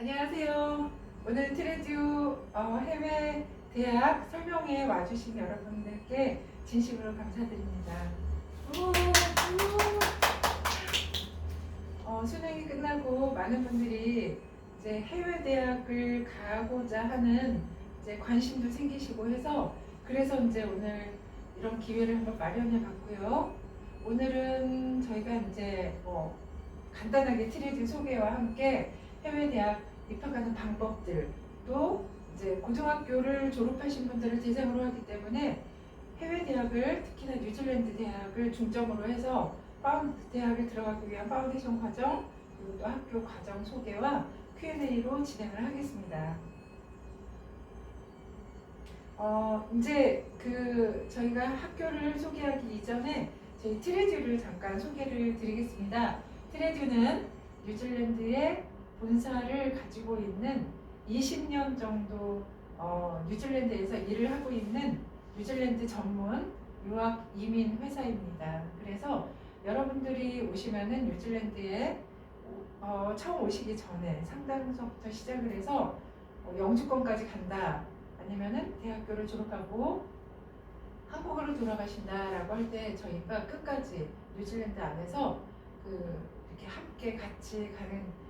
안녕하세요. 오늘 트레듀 해외 대학 설명회에 와주신 여러분들께 진심으로 감사드립니다. 수능이 끝나고 많은 분들이 이제 해외 대학을 가고자 하는 이제 관심도 생기시고 해서 그래서 이제 오늘 이런 기회를 한번 마련해 봤고요. 오늘은 저희가 이제 간단하게 트레듀 소개와 함께 해외 대학 입학하는 방법들, 또 이제 고등학교를 졸업하신 분들을 대상으로 하기 때문에 해외 대학을, 특히나 뉴질랜드 대학을 중점으로 해서 대학을 들어가기 위한 파운데이션 과정, 그리고 또 학교 과정 소개와 Q&A로 진행을 하겠습니다. 이제 저희가 학교를 소개하기 이전에 저희 트레듀를 잠깐 소개를 드리겠습니다. 트레듀는 뉴질랜드의 본사를 가지고 있는 20년 정도 뉴질랜드에서 일을 하고 있는 뉴질랜드 전문 유학 이민 회사입니다. 그래서 여러분들이 오시면은 뉴질랜드에 처음 오시기 전에 상담서부터 시작을 해서 영주권까지 간다, 아니면은 대학교를 졸업하고 한국으로 돌아가신다라고 할 때 저희가 끝까지 뉴질랜드 안에서 이렇게 함께 같이 가는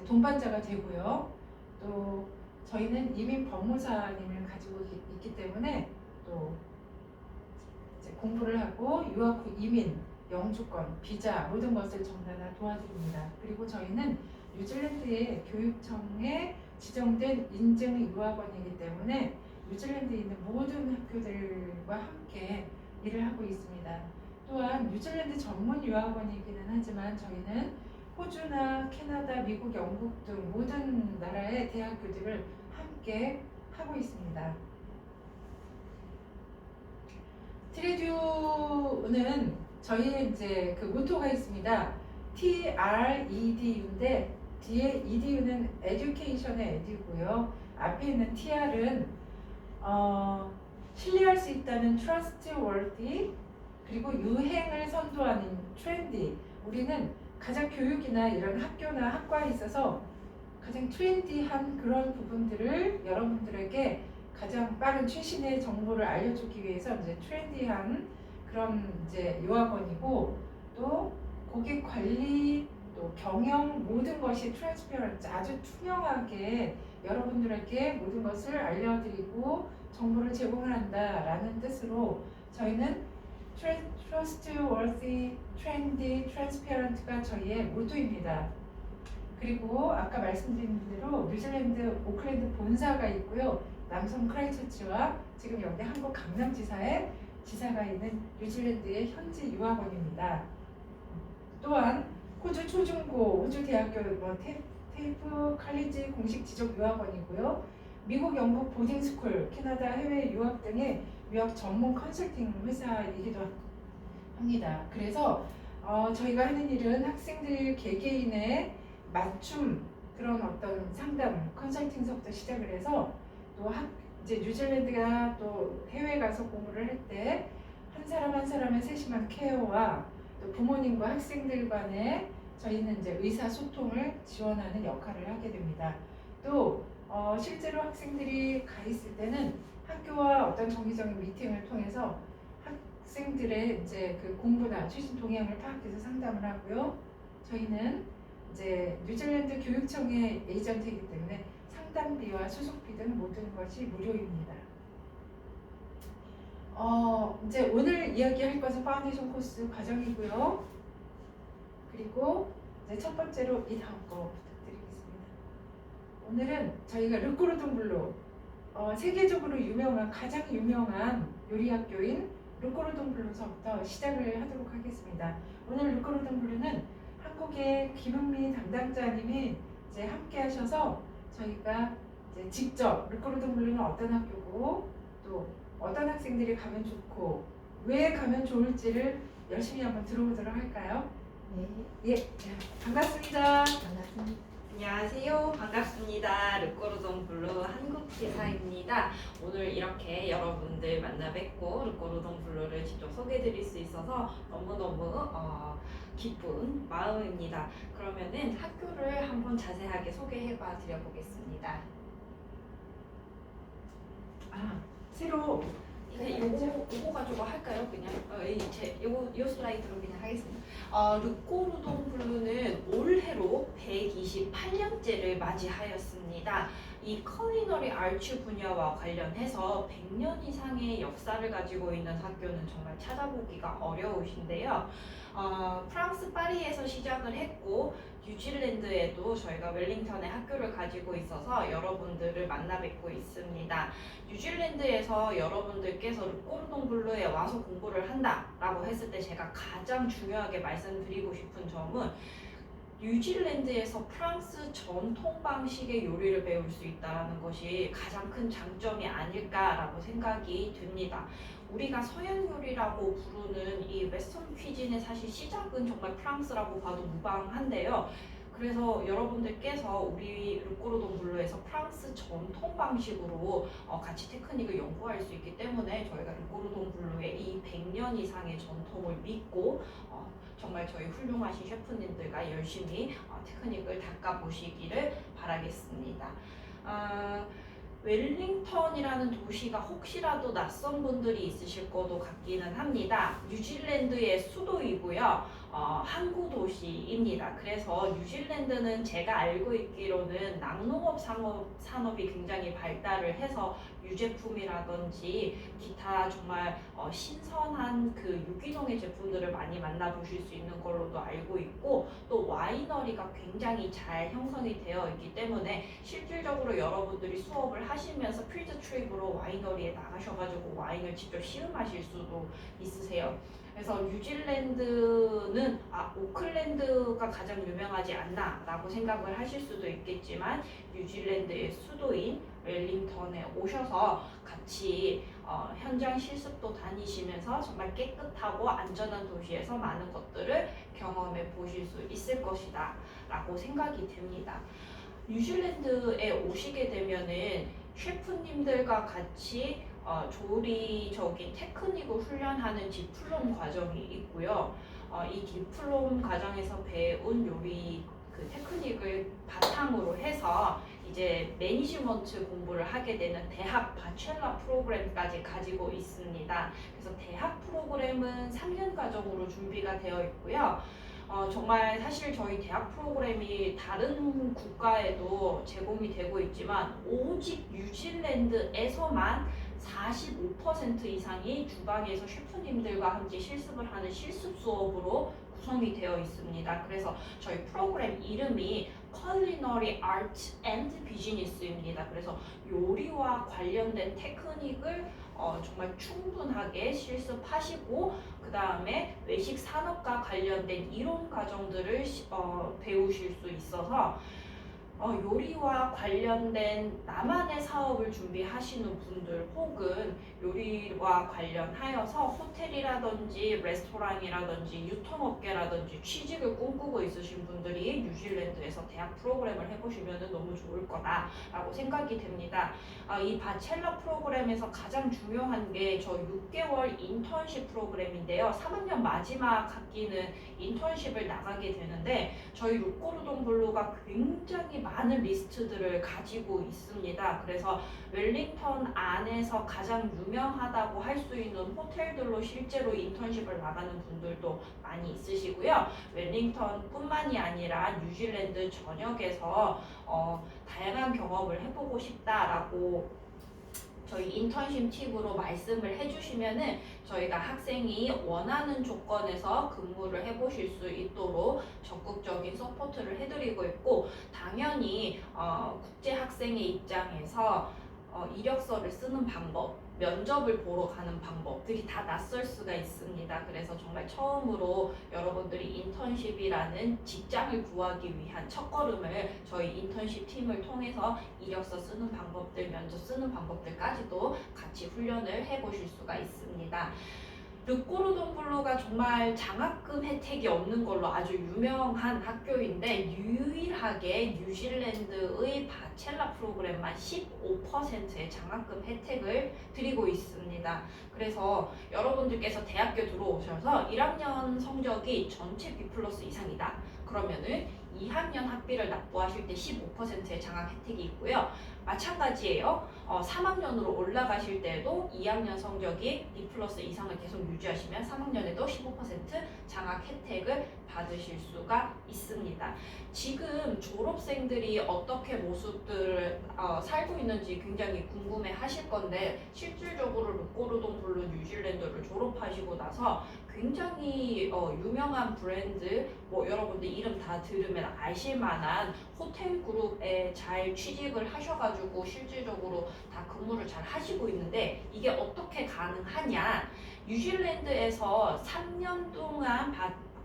동반자가 되고요. 또 저희는 이민 법무사님을 가지고 있기 때문에 또 이제 공부를 하고 유학 후 이민, 영주권, 비자 모든 것을 전부 다 도와드립니다. 그리고 저희는 뉴질랜드의 교육청에 지정된 인증 유학원이기 때문에 뉴질랜드에 있는 모든 학교들과 함께 일을 하고 있습니다. 또한 뉴질랜드 전문 유학원이기는 하지만 저희는 호주나 캐나다, 미국, 영국 등 모든 나라의 대학교들을 함께 하고 있습니다. 트레듀는 저희의 이제 모토가 있습니다. TREDU인데 뒤에 EDU는 Education의 Edu고요. 앞에 있는 TR은 신뢰할 수 있다는 Trustworthy, 그리고 유행을 선도하는 Trendy. 우리는 가장 교육이나 이런 학교나 학과에 있어서 가장 트렌디한 그런 부분들을 여러분들에게 가장 빠른 최신의 정보를 알려주기 위해서 이제 트렌디한 그런 이제 유학원이고, 또 고객 관리, 또 경영 모든 것이 트랜스페런트, 아주 투명하게 여러분들에게 모든 것을 알려드리고 정보를 제공을 한다라는 뜻으로 저희는 Trustworthy, Trendy, Transparent가 저희의 모토입니다. 그리고 아까 말씀드린 대로 뉴질랜드 오클랜드 본사가 있고요. 남성 크라이처치와 지금 여기 한국 강남지사에 지사가 있는 뉴질랜드의 현지 유학원입니다. 또한 호주 초중고, 호주 대학교 테이프 칼리지 공식 지적 유학원이고요. 미국, 영국 보딩스쿨, 캐나다 해외 유학 등의 유학 전문 컨설팅 회사이기도 합니다. 그래서 저희가 하는 일은 학생들 개개인의 맞춤 그런 어떤 상담 컨설팅서부터 시작을 해서 또 이제 뉴질랜드가 또 해외 가서 공부를 할 때 한 사람 한 사람의 세심한 케어와 또 부모님과 학생들 간의 저희는 이제 의사소통을 지원하는 역할을 하게 됩니다. 또 실제로 학생들이 가 있을 때는 학교와 어떤 정기적인 미팅을 통해서 학생들의 이제 공부나 최신 동향을 파악해서 상담을 하고요. 저희는 이제 뉴질랜드 교육청의 에이전트이기 때문에 상담비와 수속비 등 모든 것이 무료입니다. 이제 오늘 이야기할 것은 파운데이션 코스 과정이고요. 그리고 이제 첫 번째로 이 다음 거 부탁드리겠습니다. 오늘은 저희가 르꼬르동 블루, 세계적으로 유명한, 가장 유명한 요리학교인 르꼬르동 블루서부터 시작을 하도록 하겠습니다. 오늘 르꼬르동 블루는 한국의 김은미 담당자님이 이제 함께 하셔서 저희가 이제 직접 르꼬르동 블루는 어떤 학교고 또 어떤 학생들이 가면 좋고 왜 가면 좋을지를 열심히 한번 들어보도록 할까요? 네, 예, 반갑습니다. 반갑습니다. 안녕하세요. 반갑습니다. 르꼬르동 블루 한국기사입니다. 오늘 이렇게 여러분들 만나 뵙고 르꼬르동 블루를 직접 소개해드릴 수 있어서 너무너무 기쁜 마음입니다. 그러면은 학교를 한번 자세하게 소개해봐 드려보겠습니다. 새로 요거 가지고 할까요? 그냥 요 슬라이드로 그냥 하겠습니다. 르꼬르동 블루는 올해로 128년째를 맞이하였습니다. 이 커리너리 아츠 분야와 관련해서 100년 이상의 역사를 가지고 있는 학교는 정말 찾아보기가 어려우신데요. 프랑스 파리에서 시작을 했고 뉴질랜드에도 저희가 웰링턴에 학교를 가지고 있어서 여러분들을 만나 뵙고 있습니다. 뉴질랜드에서 여러분들께서 르꼬르동 블루에 와서 공부를 한다라고 했을 때 제가 가장 중요하게 말씀드리고 싶은 점은 뉴질랜드에서 프랑스 전통 방식의 요리를 배울 수 있다는 것이 가장 큰 장점이 아닐까라고 생각이 듭니다. 우리가 서양 요리라고 부르는 이 웨스턴 퀴진의 사실 시작은 정말 프랑스라고 봐도 무방한데요. 그래서 여러분들께서 우리 르꼬르동 블루에서 프랑스 전통 방식으로 같이 테크닉을 연구할 수 있기 때문에 저희가 르꼬르동 블루의 이 100년 이상의 전통을 믿고 정말 저희 훌륭하신 셰프님들과 열심히 테크닉을 닦아보시기를 바라겠습니다. 웰링턴이라는 도시가 혹시라도 낯선 분들이 있으실 것도 같기는 합니다. 뉴질랜드의 수도이고요. 항구 도시입니다. 그래서 뉴질랜드는 제가 알고 있기로는 낙농업 산업이 굉장히 발달을 해서 유제품이라든지 기타 정말 신선한 그 유기농의 제품들을 많이 만나보실 수 있는 걸로도 알고 있고, 또 와이너리가 굉장히 잘 형성이 되어 있기 때문에 실질적으로 여러분들이 수업을 하시면서 필드 트립으로 와이너리에 나가셔가지고 와인을 직접 시음하실 수도 있으세요. 그래서 뉴질랜드는 오클랜드가 가장 유명하지 않나라고 생각을 하실 수도 있겠지만 뉴질랜드의 수도인 웰링턴에 오셔서 같이 현장 실습도 다니시면서 정말 깨끗하고 안전한 도시에서 많은 것들을 경험해 보실 수 있을 것이다 라고 생각이 됩니다. 뉴질랜드에 오시게 되면은 셰프님들과 같이 조리적인 테크닉을 훈련하는 디플롬 과정이 있고요. 이 디플롬 과정에서 배운 요리 그 테크닉을 바탕으로 해서 이제 매니지먼트 공부를 하게 되는 대학 바첼러 프로그램까지 가지고 있습니다. 그래서 대학 프로그램은 3년 과정으로 준비가 되어 있고요. 정말 사실 저희 대학 프로그램이 다른 국가에도 제공이 되고 있지만 오직 뉴질랜드에서만 45% 이상이 주방에서 셰프님들과 함께 실습을 하는 실습 수업으로 구성이 되어 있습니다. 그래서 저희 프로그램 이름이 Culinary Art and Business입니다. 그래서 요리와 관련된 테크닉을 정말 충분하게 실습하시고 그 다음에 외식 산업과 관련된 이론 과정들을 배우실 수 있어서 요리와 관련된 나만의 사업을 준비하시는 분들 혹은 요리와 관련하여서 호텔이라든지 레스토랑이라든지 유통업계라든지 취직을 꿈꾸고 있으신 분들이 뉴질랜드에서 대학 프로그램을 해보시면 너무 좋을 거다라고 생각이 됩니다. 이 바첼러 프로그램에서 가장 중요한 게 저 6개월 인턴십 프로그램인데요. 3학년 마지막 학기는 인턴십을 나가게 되는데 저희 르꼬르동 블루가 굉장히 많은 리스트들을 가지고 있습니다. 그래서 웰링턴 안에서 가장 유명하다고 할 수 있는 호텔들로 실제로 인턴십을 나가는 분들도 많이 있으시고요. 웰링턴뿐만이 아니라 뉴질랜드 전역에서 다양한 경험을 해보고 싶다라고 저희 인턴십 팁으로 말씀을 해주시면은 저희가 학생이 원하는 조건에서 근무를 해보실 수 있도록 적극적인 서포트를 해드리고 있고, 당연히 국제 학생의 입장에서 이력서를 쓰는 방법, 면접을 보러 가는 방법들이 다 낯설 수가 있습니다. 그래서 정말 처음으로 여러분들이 인턴십이라는 직장을 구하기 위한 첫걸음을 저희 인턴십 팀을 통해서 이력서 쓰는 방법들, 면접 쓰는 방법들까지도 같이 훈련을 해보실 수가 있습니다. 르꼬르동 블루가 정말 장학금 혜택이 없는 걸로 아주 유명한 학교인데 유일하게 뉴질랜드의 바첼러 프로그램만 15%의 장학금 혜택을 드리고 있습니다. 그래서 여러분들께서 대학교 들어오셔서 1학년 성적이 전체 B+ 이상이다. 그러면은 2학년 학비를 납부하실 때 15%의 장학 혜택이 있고요. 마찬가지예요. 3학년으로 올라가실 때도 2학년 성적이 B+ 이상을 계속 유지하시면 3학년에도 15% 장학 혜택을 받으실 수가 있습니다. 지금 졸업생들이 어떻게 모습들을 살고 있는지 굉장히 궁금해 하실 건데 실질적으로 르꼬르동 블루 뉴질랜드를 졸업하시고 나서 굉장히 유명한 브랜드, 뭐 여러분들 이름 다 들으면 아실 만한 호텔 그룹에 잘 취직을 하셔가지고 실질적으로 다 근무를 잘 하시고 있는데 이게 어떻게 가능하냐? 뉴질랜드에서 3년 동안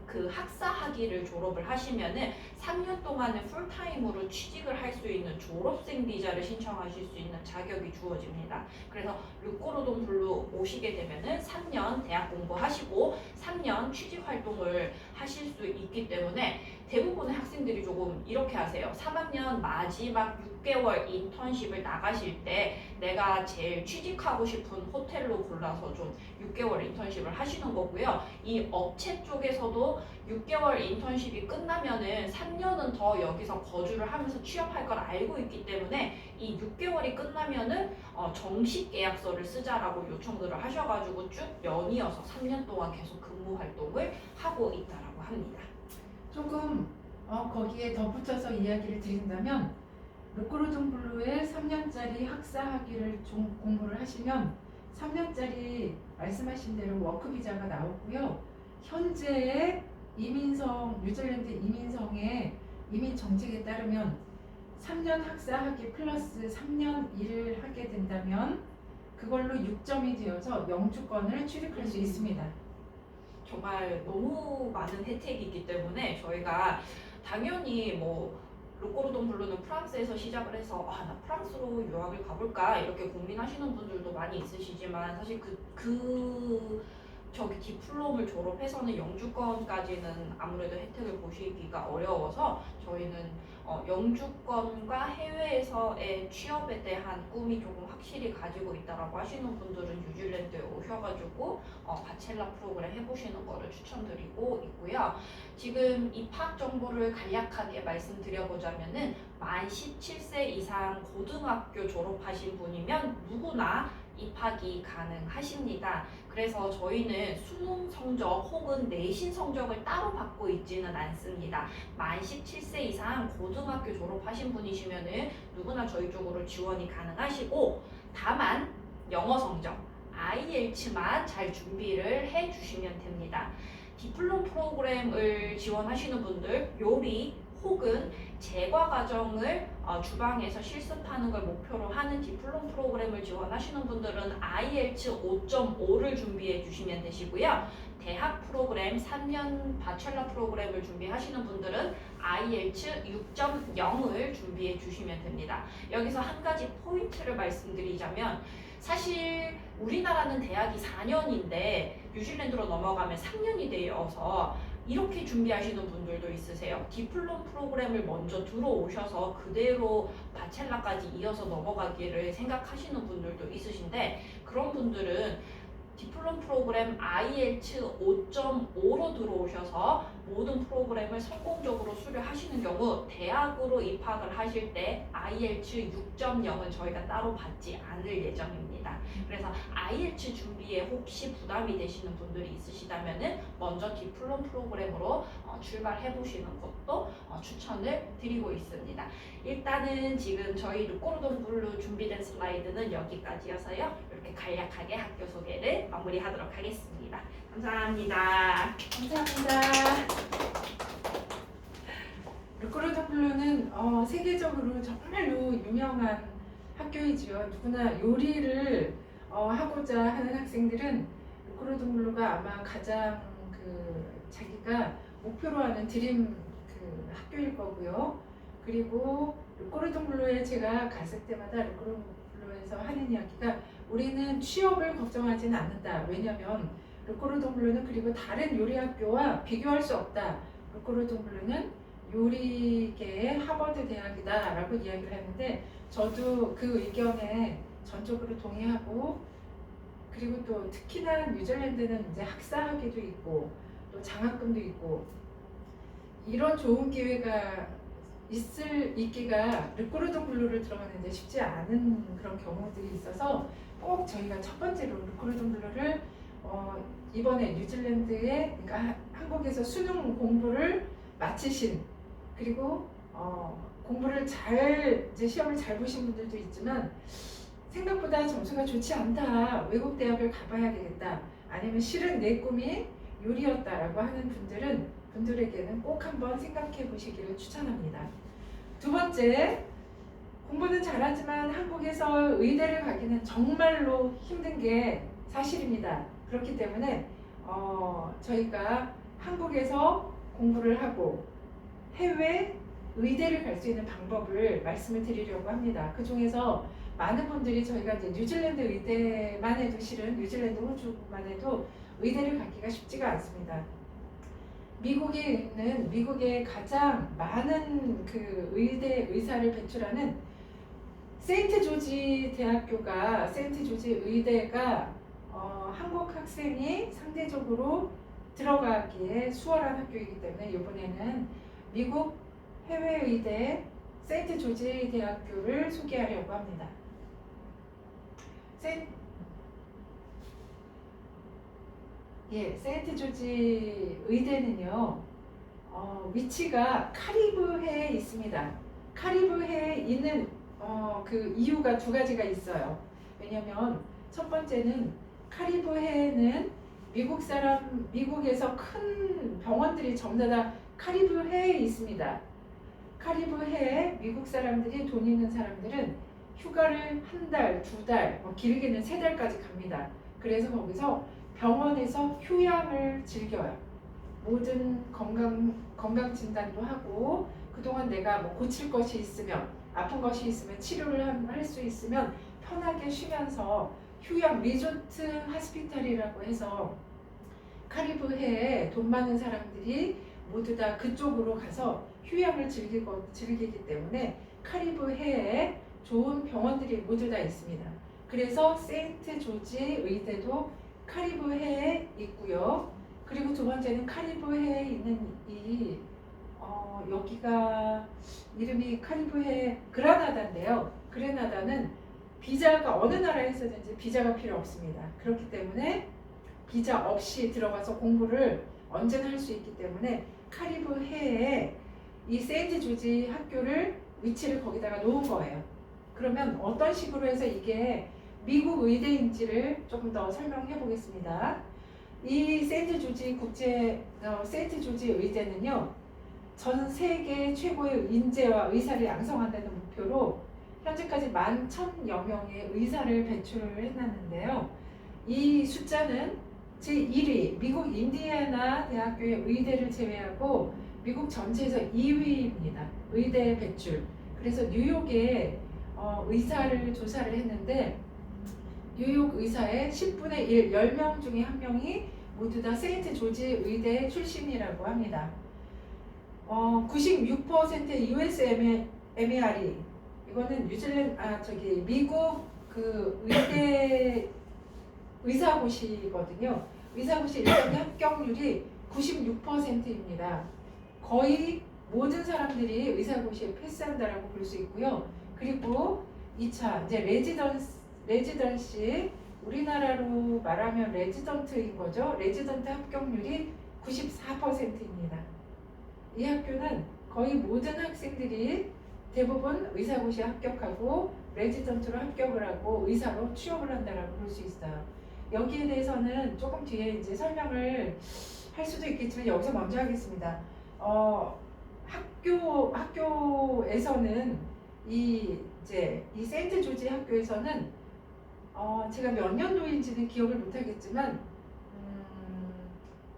그 학사 학위를 졸업을 하시면은 3년 동안은 풀타임으로 취직을 할 수 있는 졸업생 비자를 신청하실 수 있는 자격이 주어집니다. 그래서 르꼬르동 블루 오시게 되면은 3년 대학 공부하시고 3년 취직 활동을 하실 수 있기 때문에 대부분의 학생들이 조금 이렇게 하세요. 3학년 마지막 6개월 인턴십을 나가실 때 내가 제일 취직하고 싶은 호텔로 골라서 좀 6개월 인턴십을 하시는 거고요. 이 업체 쪽에서도 6개월 인턴십이 끝나면은 3년은 더 여기서 거주를 하면서 취업할 걸 알고 있기 때문에 이 6개월이 끝나면은 정식 계약서를 쓰자라고 요청들을 하셔가지고 쭉 연이어서 3년 동안 계속 근무 활동을 하고 있다라고 합니다. 조금 거기에 덧붙여서 이야기를 드린다면 르꼬르동 블루의 3년짜리 학사 학위를 공부를 하시면 3년짜리 말씀하신 대로 워크 비자가 나오고요. 현재의 뉴질랜드 이민성의 이민 정책에 따르면 3년 학사 학위 플러스 3년 일을 하게 된다면 그걸로 6점이 되어서 영주권을 취득할 수 있습니다. 정말 너무 많은 혜택이 있기 때문에 저희가 당연히 뭐 르꼬르동 블루는 프랑스에서 시작을 해서 나 프랑스로 유학을 가볼까 이렇게 고민하시는 분들도 많이 있으시지만 사실 저기 디플롬을 졸업해서는 영주권까지는 아무래도 혜택을 보시기가 어려워서 저희는 영주권과 해외에서의 취업에 대한 꿈이 조금 확실히 가지고 있다라고 하시는 분들은 뉴질랜드에 오셔가지고 바첼러 프로그램 해보시는 거를 추천드리고 있고요. 지금 입학 정보를 간략하게 말씀드려보자면은 만 17세 이상 고등학교 졸업하신 분이면 누구나 입학이 가능하십니다. 그래서 저희는 수능 성적 혹은 내신 성적을 따로 받고 있지는 않습니다. 만 17세 이상 고등학교 졸업하신 분이시면은 누구나 저희 쪽으로 지원이 가능하시고 다만 영어 성적 IELTS만 잘 준비를 해주시면 됩니다. 디플롬 프로그램을 지원하시는 분들 요리 혹은 제과 과정을 주방에서 실습하는 걸 목표로 하는 디플롬 프로그램을 지원하시는 분들은 IELTS 5.5를 준비해 주시면 되시고요. 대학 프로그램 3년 바첼러 프로그램을 준비하시는 분들은 IELTS 6.0을 준비해 주시면 됩니다. 여기서 한 가지 포인트를 말씀드리자면 사실 우리나라는 대학이 4년인데 뉴질랜드로 넘어가면 3년이 되어서 이렇게 준비하시는 분들도 있으세요. 디플롬 프로그램을 먼저 들어오셔서 그대로 바첼러까지 이어서 넘어가기를 생각하시는 분들도 있으신데 그런 분들은 디플롬 프로그램 IELTS 5.5로 들어오셔서 모든 프로그램을 성공적으로 수료하시는 경우 대학으로 입학을 하실 때 IELTS 6.0은 저희가 따로 받지 않을 예정입니다. 그래서 IELTS 준비에 혹시 부담이 되시는 분들이 있으시다면은 먼저 디플롬 프로그램으로 출발해 보시는 것도 추천을 드리고 있습니다. 일단은 지금 저희 르꼬르동 블루 준비된 슬라이드는 여기까지여서요. 이렇게 간략하게 학교 소개를 마무리하도록 하겠습니다. 감사합니다. 감사합니다. 르꼬르동 블루는 세계적으로 정말로 유명한 학교이지요. 누구나 요리를 하고자 하는 학생들은 르꼬르동 블루가 아마 가장 자기가 목표로 하는 드림 학교일 거고요. 그리고 르꼬르동 블루에 제가 갔을 때마다 르꼬르동 블루에서 하는 이야기가 우리는 취업을 걱정하지는 않는다. 왜냐하면 르꼬르동 블루는 그리고 다른 요리 학교와 비교할 수 없다. 르꼬르동 블루는 요리계의 하버드 대학이다라고 이야기를 했는데 저도 그 의견에 전적으로 동의하고 그리고 또 특히나 뉴질랜드는 이제 학사학위도 있고 또 장학금도 있고 이런 좋은 기회가 있기가 르꼬르동 블루를 들어가는데 쉽지 않은 그런 경우들이 있어서 꼭 저희가 첫 번째로 르꼬르동 블루를 이번에 뉴질랜드에 그러니까 한국에서 수능 공부를 마치신 그리고 공부를 잘 이제 시험을 잘 보신 분들도 있지만 생각보다 점수가 좋지 않다. 외국 대학을 가봐야 되겠다. 아니면 실은 내 꿈이 요리였다라고 하는 분들에게는 꼭 한번 생각해 보시기를 추천합니다. 두 번째, 공부는 잘하지만 한국에서 의대를 가기는 정말로 힘든 게 사실입니다. 그렇기 때문에 저희가 한국에서 공부를 하고 해외 의대를 갈 수 있는 방법을 말씀을 드리려고 합니다. 그 중에서 많은 분들이 저희가 이제 뉴질랜드 의대만 해도 실은 뉴질랜드 호주만 해도 의대를 가기가 쉽지가 않습니다. 미국에 있는 미국의 가장 많은 그 의사를 배출하는 세인트 조지 의대가 한국 학생이 상대적으로 들어가기에 수월한 학교이기 때문에 이번에는 미국 해외의대 세인트 조지 대학교를 소개하려고 합니다. 세인트 조지 의대는요, 위치가 카리브해에 있습니다. 카리브해에 있는 그 이유가 두 가지가 있어요. 왜냐면 첫 번째는 카리브해에는 미국에서 큰 병원들이 전부 다 카리브해에 있습니다. 카리브해에 미국 사람들이 돈 있는 사람들은 휴가를 한 달, 두 달, 길게는 세 달까지 갑니다. 그래서 거기서 병원에서 휴양을 즐겨요. 모든 건강 진단도 하고 그동안 내가 뭐 고칠 것이 있으면 아픈 것이 있으면 치료를 할 수 있으면 편하게 쉬면서 휴양 리조트 하스피탈이라고 해서 카리브해에 돈 많은 사람들이 모두 다 그쪽으로 가서 휴양을 즐기기 때문에 카리브해에 좋은 병원들이 모두 다 있습니다. 그래서 세인트 조지 의대도 카리브해에 있고요. 그리고 두 번째는 카리브해에 있는 여기가 이름이 카리브해 그라나다인데요. 그라나다는 비자가 어느 나라에서든지 비자가 필요 없습니다. 그렇기 때문에 비자 없이 들어가서 공부를 언제나 할 수 있기 때문에 카리브해에 이 세인트 조지 학교를 위치를 거기다가 놓은 거예요. 그러면 어떤 식으로 해서 이게 미국 의대인지를 조금 더 설명해 보겠습니다. 이 세인트 조지 의대는요, 전 세계 최고의 인재와 의사를 양성한다는 목표로 현재까지 11,000여 명의 의사를 배출을 해놨는데요. 이 숫자는 제1위, 미국 인디애나 대학교의 의대를 제외하고 미국 전체에서 2위입니다. 의대 배출. 그래서 뉴욕에 의사를 조사를 했는데 뉴욕 의사의 10분의 1, 10명 중에 1명이 모두 다 세인트 조지 의대 출신이라고 합니다. 96%의 USMLE 이거는 미국 그 의대 의사고시거든요. 의사고시 1년 합격률이 96%입니다. 거의 모든 사람들이 의사고시에 패스한다라고 볼 수 있고요. 그리고 2차 이제 레지던시 우리나라로 말하면 레지던트인 거죠. 레지던트 합격률이 94%입니다. 이 학교는 거의 모든 학생들이 대부분 의사고시에 합격하고 레지던트로 합격을 하고 의사로 취업을 한다라고 볼 수 있어요. 여기에 대해서는 조금 뒤에 이제 설명을 할 수도 있겠지만 여기서 먼저 하겠습니다. 학교에서는 이 세인트 조지 학교에서는 제가 몇 년도인지는 기억을 못하겠지만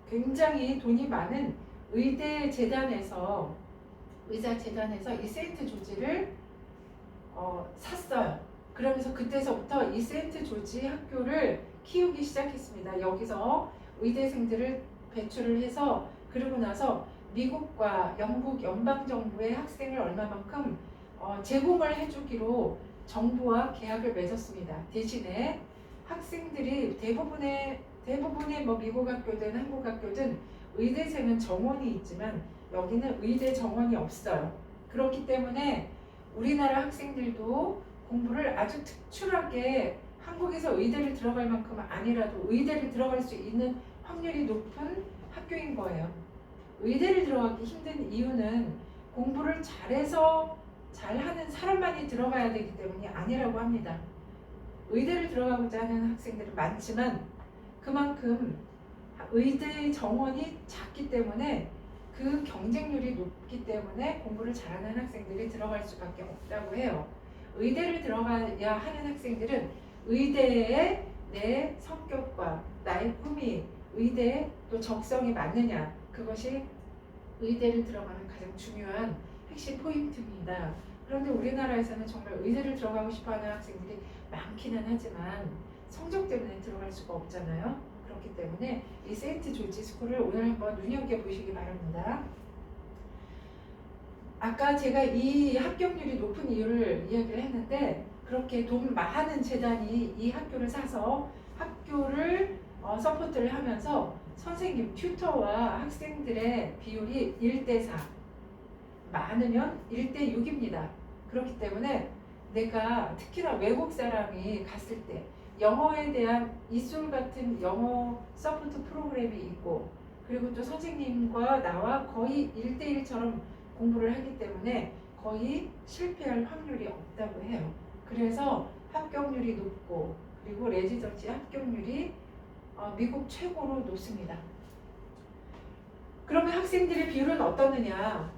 굉장히 돈이 많은 의사재단에서 이 세인트 조지를 샀어요. 그러면서 그때서부터 이 세인트 조지 학교를 키우기 시작했습니다. 여기서 의대생들을 배출을 해서 그러고 나서 미국과 영국 연방정부의 학생을 얼마만큼 제공을 해주기로 정부와 계약을 맺었습니다. 대신에 학생들이 대부분의 뭐 미국 학교든 한국 학교든 의대생은 정원이 있지만 여기는 의대 정원이 없어요. 그렇기 때문에 우리나라 학생들도 공부를 아주 특출하게 한국에서 의대를 들어갈 만큼은 아니라도 의대를 들어갈 수 있는 확률이 높은 학교인 거예요. 의대를 들어가기 힘든 이유는 공부를 잘해서 잘하는 사람만이 들어가야 되기 때문이 아니라고 합니다. 의대를 들어가고자 하는 학생들은 많지만 그만큼 의대 정원이 작기 때문에 그 경쟁률이 높기 때문에 공부를 잘하는 학생들이 들어갈 수밖에 없다고 해요. 의대를 들어가야 하는 학생들은 의대에 내 성격과 나의 꿈이 의대에 또 적성이 맞느냐, 그것이 의대를 들어가는 가장 중요한 핵심 포인트입니다. 그런데 우리나라에서는 정말 의대를 들어가고 싶어하는 학생들이 많기는 하지만 성적 때문에 들어갈 수가 없잖아요. 그렇기 때문에 이 세인트 조지 스쿨을 오늘 한번 눈여겨보시기 바랍니다. 아까 제가 이 합격률이 높은 이유를 이야기를 했는데 그렇게 돈 많은 재단이 이 학교를 사서 학교를 서포트를 하면서 선생님, 튜터와 학생들의 비율이 1대4, 많으면 1대6입니다. 그렇기 때문에 내가 특히나 외국 사람이 갔을 때 영어에 대한 이솔 같은 영어 서포트 프로그램이 있고 그리고 또 선생님과 나와 거의 1대1처럼 공부를 하기 때문에 거의 실패할 확률이 없다고 해요. 그래서 합격률이 높고 그리고 레지던시 합격률이 미국 최고로 높습니다. 그러면 학생들의 비율은 어떻느냐?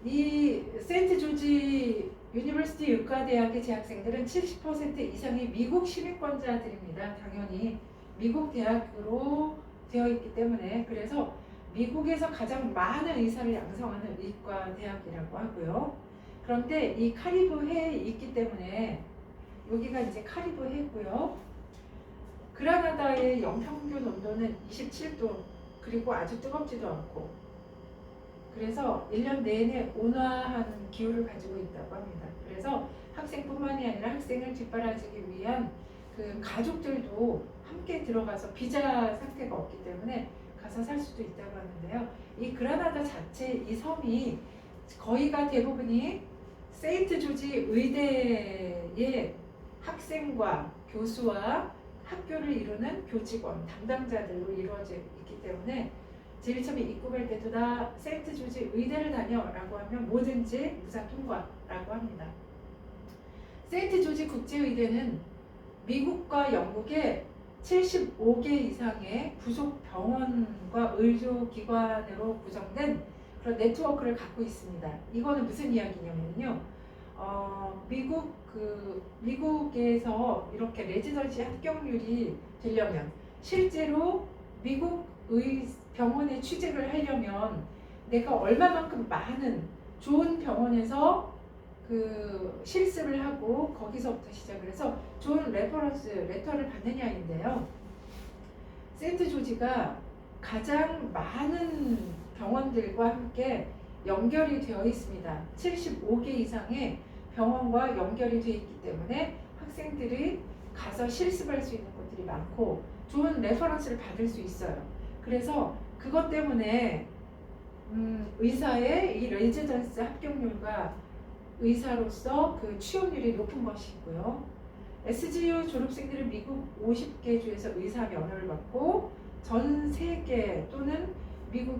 이 세인트 조지 유니버시티 의과대학의 재학생들은 70% 이상이 미국 시민권자들입니다. 당연히 미국 대학으로 되어 있기 때문에 그래서 미국에서 가장 많은 의사를 양성하는 의과 대학이라고 하고요. 그런데 이 카리브 해에 있기 때문에 여기가 이제 카리브 해고요. 그라나다의 영평균 온도는 27도 그리고 아주 뜨겁지도 않고 그래서 1년 내내 온화한 기후를 가지고 있다고 합니다. 그래서 학생뿐만이 아니라 학생을 뒷바라지기 위한 그 가족들도 함께 들어가서 비자 상태가 없기 때문에 가서 살 수도 있다고 하는데요. 이 그라나다 자체 이 섬이 거의가 대부분이 세인트 조지 의대의 학생과 교수와 학교를 이루는 교직원, 담당자들로 이루어져 있기 때문에 제일 처음에 입국할 때도 다 세인트 조지 의대를 다녀라고 하면 뭐든지 무사 통과라고 합니다. 세인트 조지 국제의대는 미국과 영국의 75개 이상의 부속 병원과 의료기관으로 구성된 그런 네트워크를 갖고 있습니다. 이거는 무슨 이야기냐면요. 미국에서 이렇게 레지던시 합격률이 되려면 실제로 미국의 병원에 취직을 하려면 내가 얼마만큼 많은 좋은 병원에서 그 실습을 하고 거기서부터 시작을 해서 좋은 레퍼런스 레터를 받느냐인데요. 세인트 조지가 가장 많은 병원들과 함께 연결이 되어 있습니다. 75개 이상의 병원과 연결이 되어 있기 때문에 학생들이 가서 실습할 수 있는 곳들이 많고 좋은 레퍼런스를 받을 수 있어요. 그래서 그것 때문에 의사의 이 레지던스 합격률과 의사로서 그 취업률이 높은 것이고요. SGU 졸업생들은 미국 50개 주에서 의사 면허를 받고 전 세계 또는 미국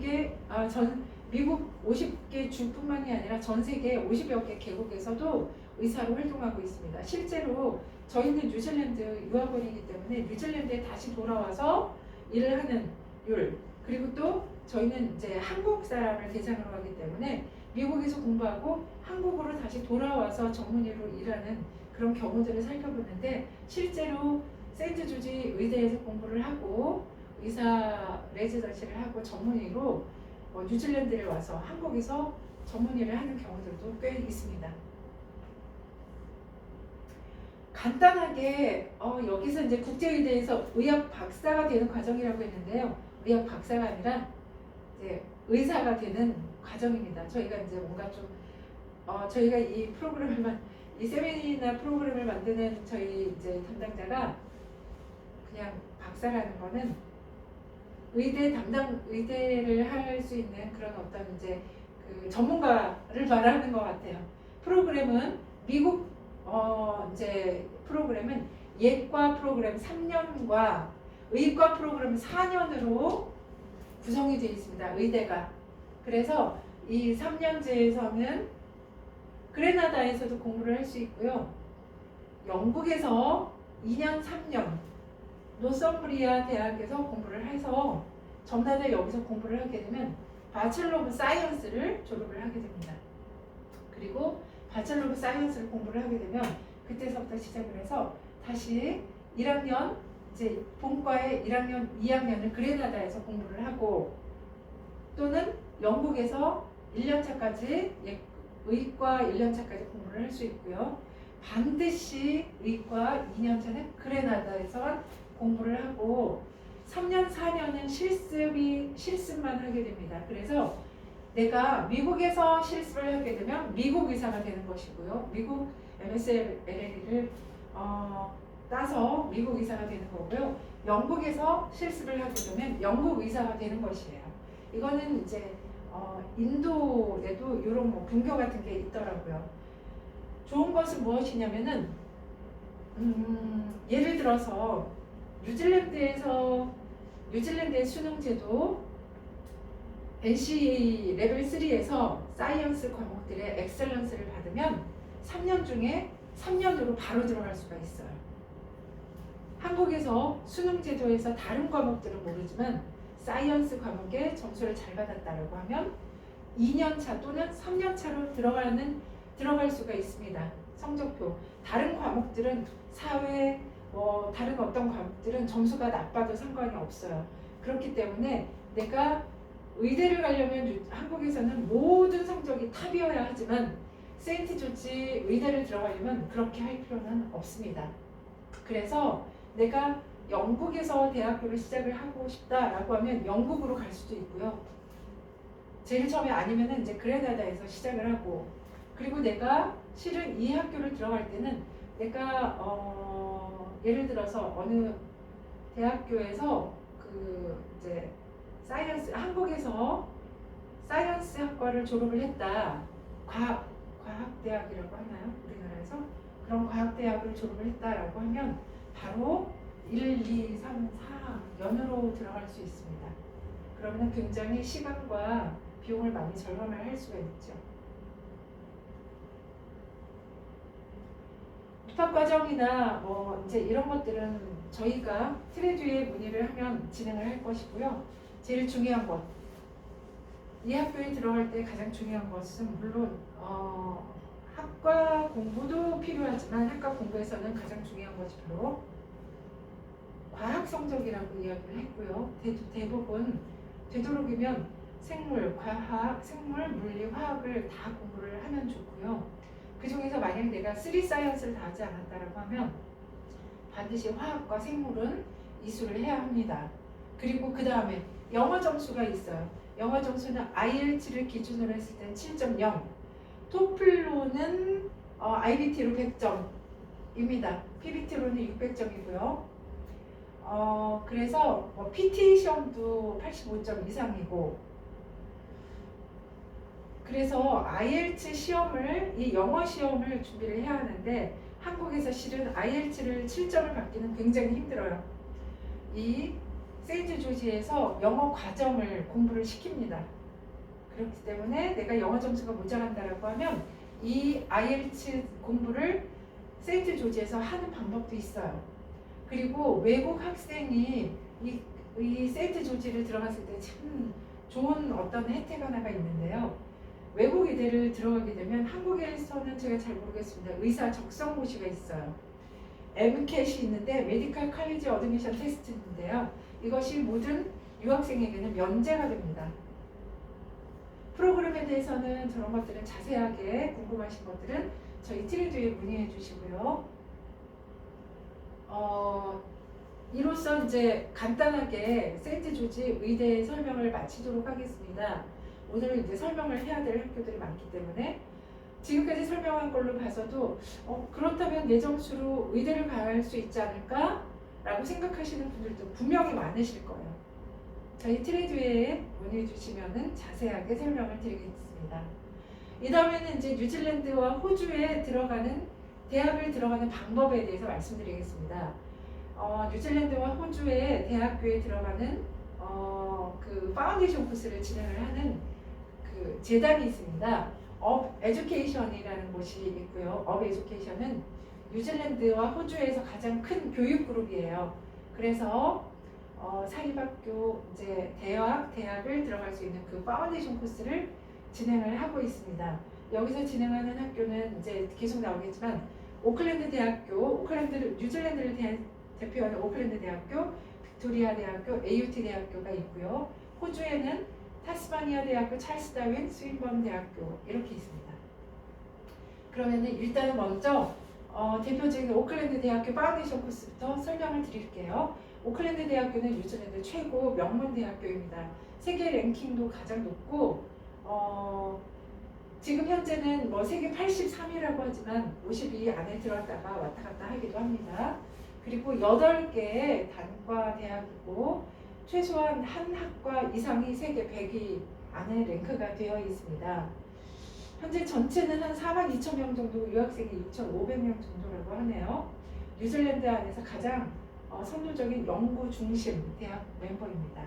50개 주뿐만이 아니라 전 세계 50여 개 개국에서도 의사로 활동하고 있습니다. 실제로 저희는 뉴질랜드 유학원이기 때문에 뉴질랜드에 다시 돌아와서 일을 하는 율 그리고 또 저희는 이제 한국 사람을 대상으로 하기 때문에 미국에서 공부하고 한국으로 다시 돌아와서 전문의로 일하는 그런 경우들을 살펴보는데 실제로 세인트 조지 의대에서 공부를 하고 의사 레지던시를 하고 전문의로 뉴질랜드에 와서 한국에서 전문의를 하는 경우들도 꽤 있습니다. 간단하게 여기서 이제 국제의대에서 의학 박사가 되는 과정이라고 했는데요. 의학 박사가 아니라 이제 의사가 되는 과정입니다. 저희가 이제 뭔가 좀 저희가 이 세미나 프로그램을 만드는 저희 이제 담당자가 그냥 박사라는 거는 의대를 할 수 있는 그런 어떤 이제 그 전문가를 말하는 것 같아요. 프로그램은 미국 이제 프로그램은 예과 프로그램 3년과 의과 프로그램 4년으로 구성이 되어 있습니다. 의대가. 그래서 이 3년제에서는 그레나다에서도 공부를 할 수 있고요. 영국에서 2년, 3년 노썸브리아 대학에서 공부를 해서 전반을 여기서 공부를 하게 되면 바첼러 오브 사이언스를 졸업을 하게 됩니다. 그리고 바첼러 오브 사이언스를 공부를 하게 되면 그때서부터 시작을 해서 다시 1학년 이제 본과의 1학년, 2학년을 그레나다에서 공부를 하고 또는 영국에서 1년차까지 의과 1년차까지 공부를 할 수 있고요. 반드시 의과 2년차는 그레나다에서 공부를 하고 3년, 4년은 실습만 하게 됩니다. 그래서 내가 미국에서 실습을 하게 되면 미국 의사가 되는 것이고요. 미국 MSLL을 따서 미국 의사가 되는 거고요. 영국에서 실습을 하게 되면 영국 의사가 되는 것이에요. 이거는 이제 인도에도 이런 뭐 분교 같은 게 있더라고요. 좋은 것은 무엇이냐면은 예를 들어서 뉴질랜드의 수능제도 NCEA 레벨 3에서 사이언스 과목들의 엑셀런스를 받으면 3년 중에 3년으로 바로 들어갈 수가 있어요. 한국에서 수능제도에서 다른 과목들은 모르지만 사이언스 과목에 점수를 잘 받았다라고 하면 2년차 또는 3년차로 들어갈 수가 있습니다. 성적표. 다른 과목들은 사회, 다른 어떤 과목들은 점수가 나빠도 상관이 없어요. 그렇기 때문에 내가 의대를 가려면 한국에서는 모든 성적이 탑이어야 하지만 세인트 조지 의대를 들어가려면 그렇게 할 필요는 없습니다. 그래서 내가 영국에서 대학교를 시작을 하고 싶다라고 하면 영국으로 갈 수도 있고요. 제일 처음에 아니면은 이제 그레나다에서 시작을 하고 그리고 내가 실은 이 학교를 들어갈 때는 내가 예를 들어서 어느 대학교에서 그 이제 한국에서 사이언스 학과를 졸업을 했다. 과학대학이라고 하나요? 우리나라에서 그런 과학대학을 졸업을 했다라고 하면 바로 1, 2, 3, 4년으로 들어갈 수 있습니다. 그러면 굉장히 시간과 비용을 많이 절감을 할 수가 있죠. 입학 과정이나 이제 이런 것들은 저희가 트레듀에 문의를 하면 진행을 할 것이고요. 제일 중요한 것, 이 학교에 들어갈 때 가장 중요한 것은 물론 학과 공부도 필요하지만 학과 공부에서는 가장 중요한 것이 바로 과학 성적이라고 이야기를 했고요. 대부분 되도록이면 생물, 물리, 화학을 다 공부를 하면 좋고요. 그 중에서 만약 내가 3사이언스를 다 하지 않았다라고 하면 반드시 화학과 생물은 이수를 해야 합니다. 그리고 그 다음에 영어 점수가 있어요. 영어 점수는 IELTS를 기준으로 했을 때 7.0, 토플로는 IBT로 100점입니다. PBT로는 600점이고요. 그래서 PT 시험도 85점 이상이고 그래서 IELTS 시험을 이 영어 시험을 준비를 해야 하는데 한국에서 실은 IELTS를 7점을 받기는 굉장히 힘들어요. 이 세인트 조지에서 영어 과정을 공부를 시킵니다. 그렇기 때문에 내가 영어 점수가 모자란다라고 하면 이 IELTS 공부를 세인트 조지에서 하는 방법도 있어요. 그리고 외국 학생이 이 세인트 조지를 들어갔을 때 참 좋은 어떤 혜택 하나가 있는데요. 외국 의대를 들어가게 되면 한국에서는 제가 잘 모르겠습니다. 의사 적성고시가 있어요. MCAT이 있는데 메디컬 칼리지 어드미션 테스트인데요. 이것이 모든 유학생에게는 면제가 됩니다. 프로그램에 대해서는 저런 것들은 자세하게 궁금하신 것들은 저희 트레듀에 문의해 주시고요. 이로써 이제 간단하게 세인트 조지 의대 설명을 마치도록 하겠습니다. 오늘 이제 설명을 해야 될 학교들이 많기 때문에 지금까지 설명한 걸로 봐서도 그렇다면 내 점수로 의대를 갈 수 있지 않을까? 라고 생각하시는 분들도 분명히 많으실 거예요. 저희 트레이드웨어에 문의해 주시면 자세하게 설명을 드리겠습니다. 이 다음에는 이제 뉴질랜드와 호주에 들어가는 대학을 들어가는 방법에 대해서 말씀드리겠습니다. 뉴질랜드와 호주의 대학교에 들어가는 그 파운데이션 코스를 진행을 하는 그 재단이 있습니다. 업 에듀케이션이라는 곳이 있고요. 업 에듀케이션은 뉴질랜드와 호주에서 가장 큰 교육 그룹이에요. 그래서 사립학교, 이제 대학을 들어갈 수 있는 그 파운데이션 코스를 진행을 하고 있습니다. 여기서 진행하는 학교는 이제 계속 나오겠지만 오클랜드 대학교, 뉴질랜드를 대표하는 오클랜드 대학교, 빅토리아 대학교, AUT 대학교가 있고요. 호주에는 타스마니아 대학교, 찰스 다윈, 스윈번 대학교 이렇게 있습니다. 그러면은 일단은 먼저 대표적인 오클랜드 대학교 파운데이션 코스부터 설명을 드릴게요. 오클랜드 대학교는 뉴질랜드 최고 명문 대학교입니다. 세계 랭킹도 가장 높고 지금 현재는 뭐 세계 83위라고 하지만 50위 안에 들어갔다가 왔다 갔다 하기도 합니다. 그리고 8개의 단과 대학이고 최소한 한 학과 이상이 세계 100위 안에 랭크가 되어 있습니다. 현재 전체는 한 42,000명 정도, 유학생이 6,500명 정도라고 하네요. 뉴질랜드 안에서 가장 선도적인 연구 중심 대학 멤버입니다.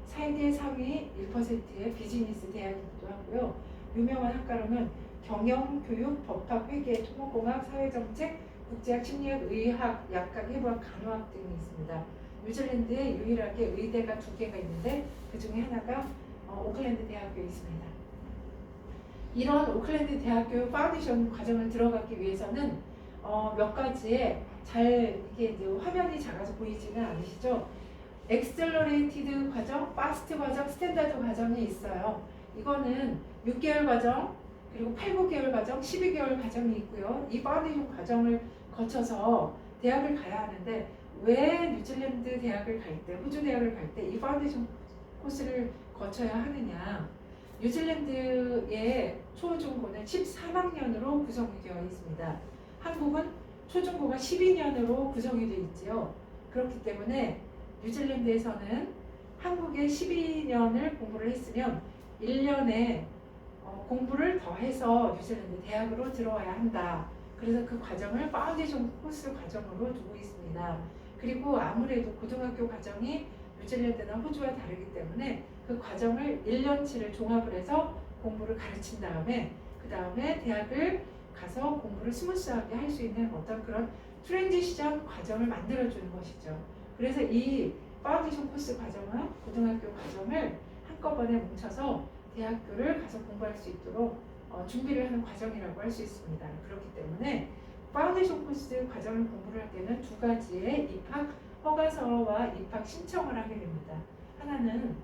세계 상위 1%의 비즈니스 대학이기도 하고요. 유명한 학과로는 경영, 교육, 법학, 회계, 토목공학, 사회정책, 국제학, 심리학, 의학, 약학, 해부학, 간호학 등이 있습니다. 뉴질랜드에 유일하게 의대가 2개가 있는데 그 중에 하나가 오클랜드 대학교에 있습니다. 이런 오클랜드 대학교 파운데이션 과정을 들어가기 위해서는 몇 가지의 이게 이제 화면이 작아서 보이지는 않으시죠? 엑셀러레이티드 과정, 파스트 과정, 스탠다드 과정이 있어요. 이거는 6개월 과정, 그리고 8, 9개월 과정, 12개월 과정이 있고요. 이 파운데이션 과정을 거쳐서 대학을 가야 하는데 왜 뉴질랜드 대학을 갈 때, 호주 대학을 갈 때 이 파운데이션 코스를 거쳐야 하느냐? 뉴질랜드의 초중고는 13학년으로 구성이 되어 있습니다. 한국은 초중고가 12년으로 구성이 되어 있지요. 그렇기 때문에 뉴질랜드에서는 한국에 12년을 공부를 했으면 1년에 공부를 더해서 뉴질랜드 대학으로 들어와야 한다. 그래서 그 과정을 파운데이션 코스 과정으로 두고 있습니다. 그리고 아무래도 고등학교 과정이 뉴질랜드나 호주와 다르기 때문에 그 과정을 1년치를 종합을 해서 공부를 가르친 다음에 그 다음에 대학을 가서 공부를 스무스하게 할 수 있는 어떤 그런 트랜지션 과정을 만들어주는 것이죠. 그래서 이 파운데이션 코스 과정은 고등학교 과정을 한꺼번에 뭉쳐서 대학교를 가서 공부할 수 있도록 준비를 하는 과정이라고 할 수 있습니다. 그렇기 때문에 파운데이션 코스 과정을 공부를 할 때는 2가지의 입학 허가서와 입학 신청을 하게 됩니다. 하나는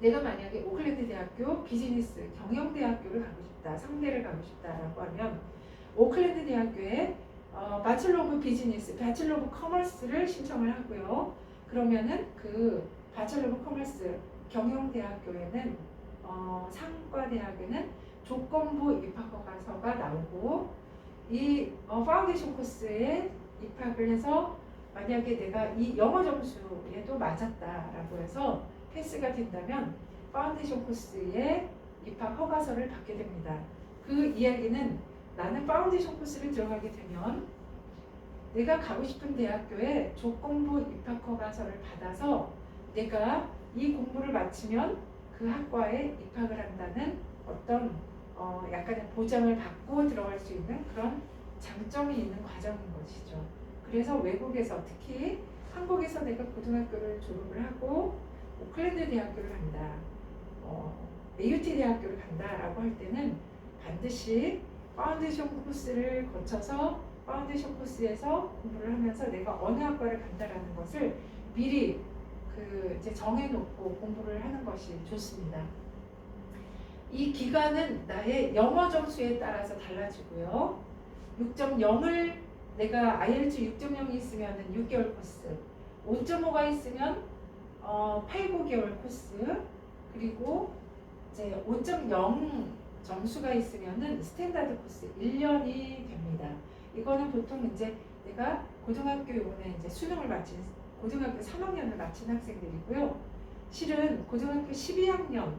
내가 만약에 오클랜드 대학교 비즈니스 경영대학교를 가고 싶다, 상대를 가고 싶다라고 하면 오클랜드 대학교에 바첼러 오브 비즈니스, 바첼러 오브 커머스를 신청을 하고요. 그러면은 그 바첼러 오브 커머스 경영대학교에는 상과대학에는 조건부 입학허가서가 나오고 이 파운데이션 코스에 입학을 해서 만약에 내가 이 영어 점수에도 맞았다라고 해서 패스가 된다면 파운데이션 코스에 입학 허가서를 받게 됩니다. 그 이야기는 나는 파운데이션 코스를 들어가게 되면 내가 가고 싶은 대학교에 조건부 입학 허가서를 받아서 내가 이 공부를 마치면 그 학과에 입학을 한다는 어떤 약간의 보장을 받고 들어갈 수 있는 그런 장점이 있는 과정인 것이죠. 그래서 외국에서 특히 한국에서 내가 고등학교를 졸업을 하고 오클랜드 대학교를 간다, AUT 대학교를 간다라고 할 때는 반드시 파운데이션 코스를 거쳐서 파운데이션 코스에서 공부를 하면서 내가 어느 학과를 간다라는 것을 미리 이제 정해놓고 공부를 하는 것이 좋습니다. 이 기간은 나의 영어 점수에 따라서 달라지고요. 6.0을 내가 IELTS 6.0이 있으면 6개월 코스, 5.5가 있으면 8, 9개월 코스, 그리고 이제 5.0 점수가 있으면은 스탠다드 코스 1년이 됩니다. 이거는 보통 이제 내가 고등학교 이번에 이제 수능을 마친 고등학교 3학년을 마친 학생들이고요. 실은 고등학교 12학년,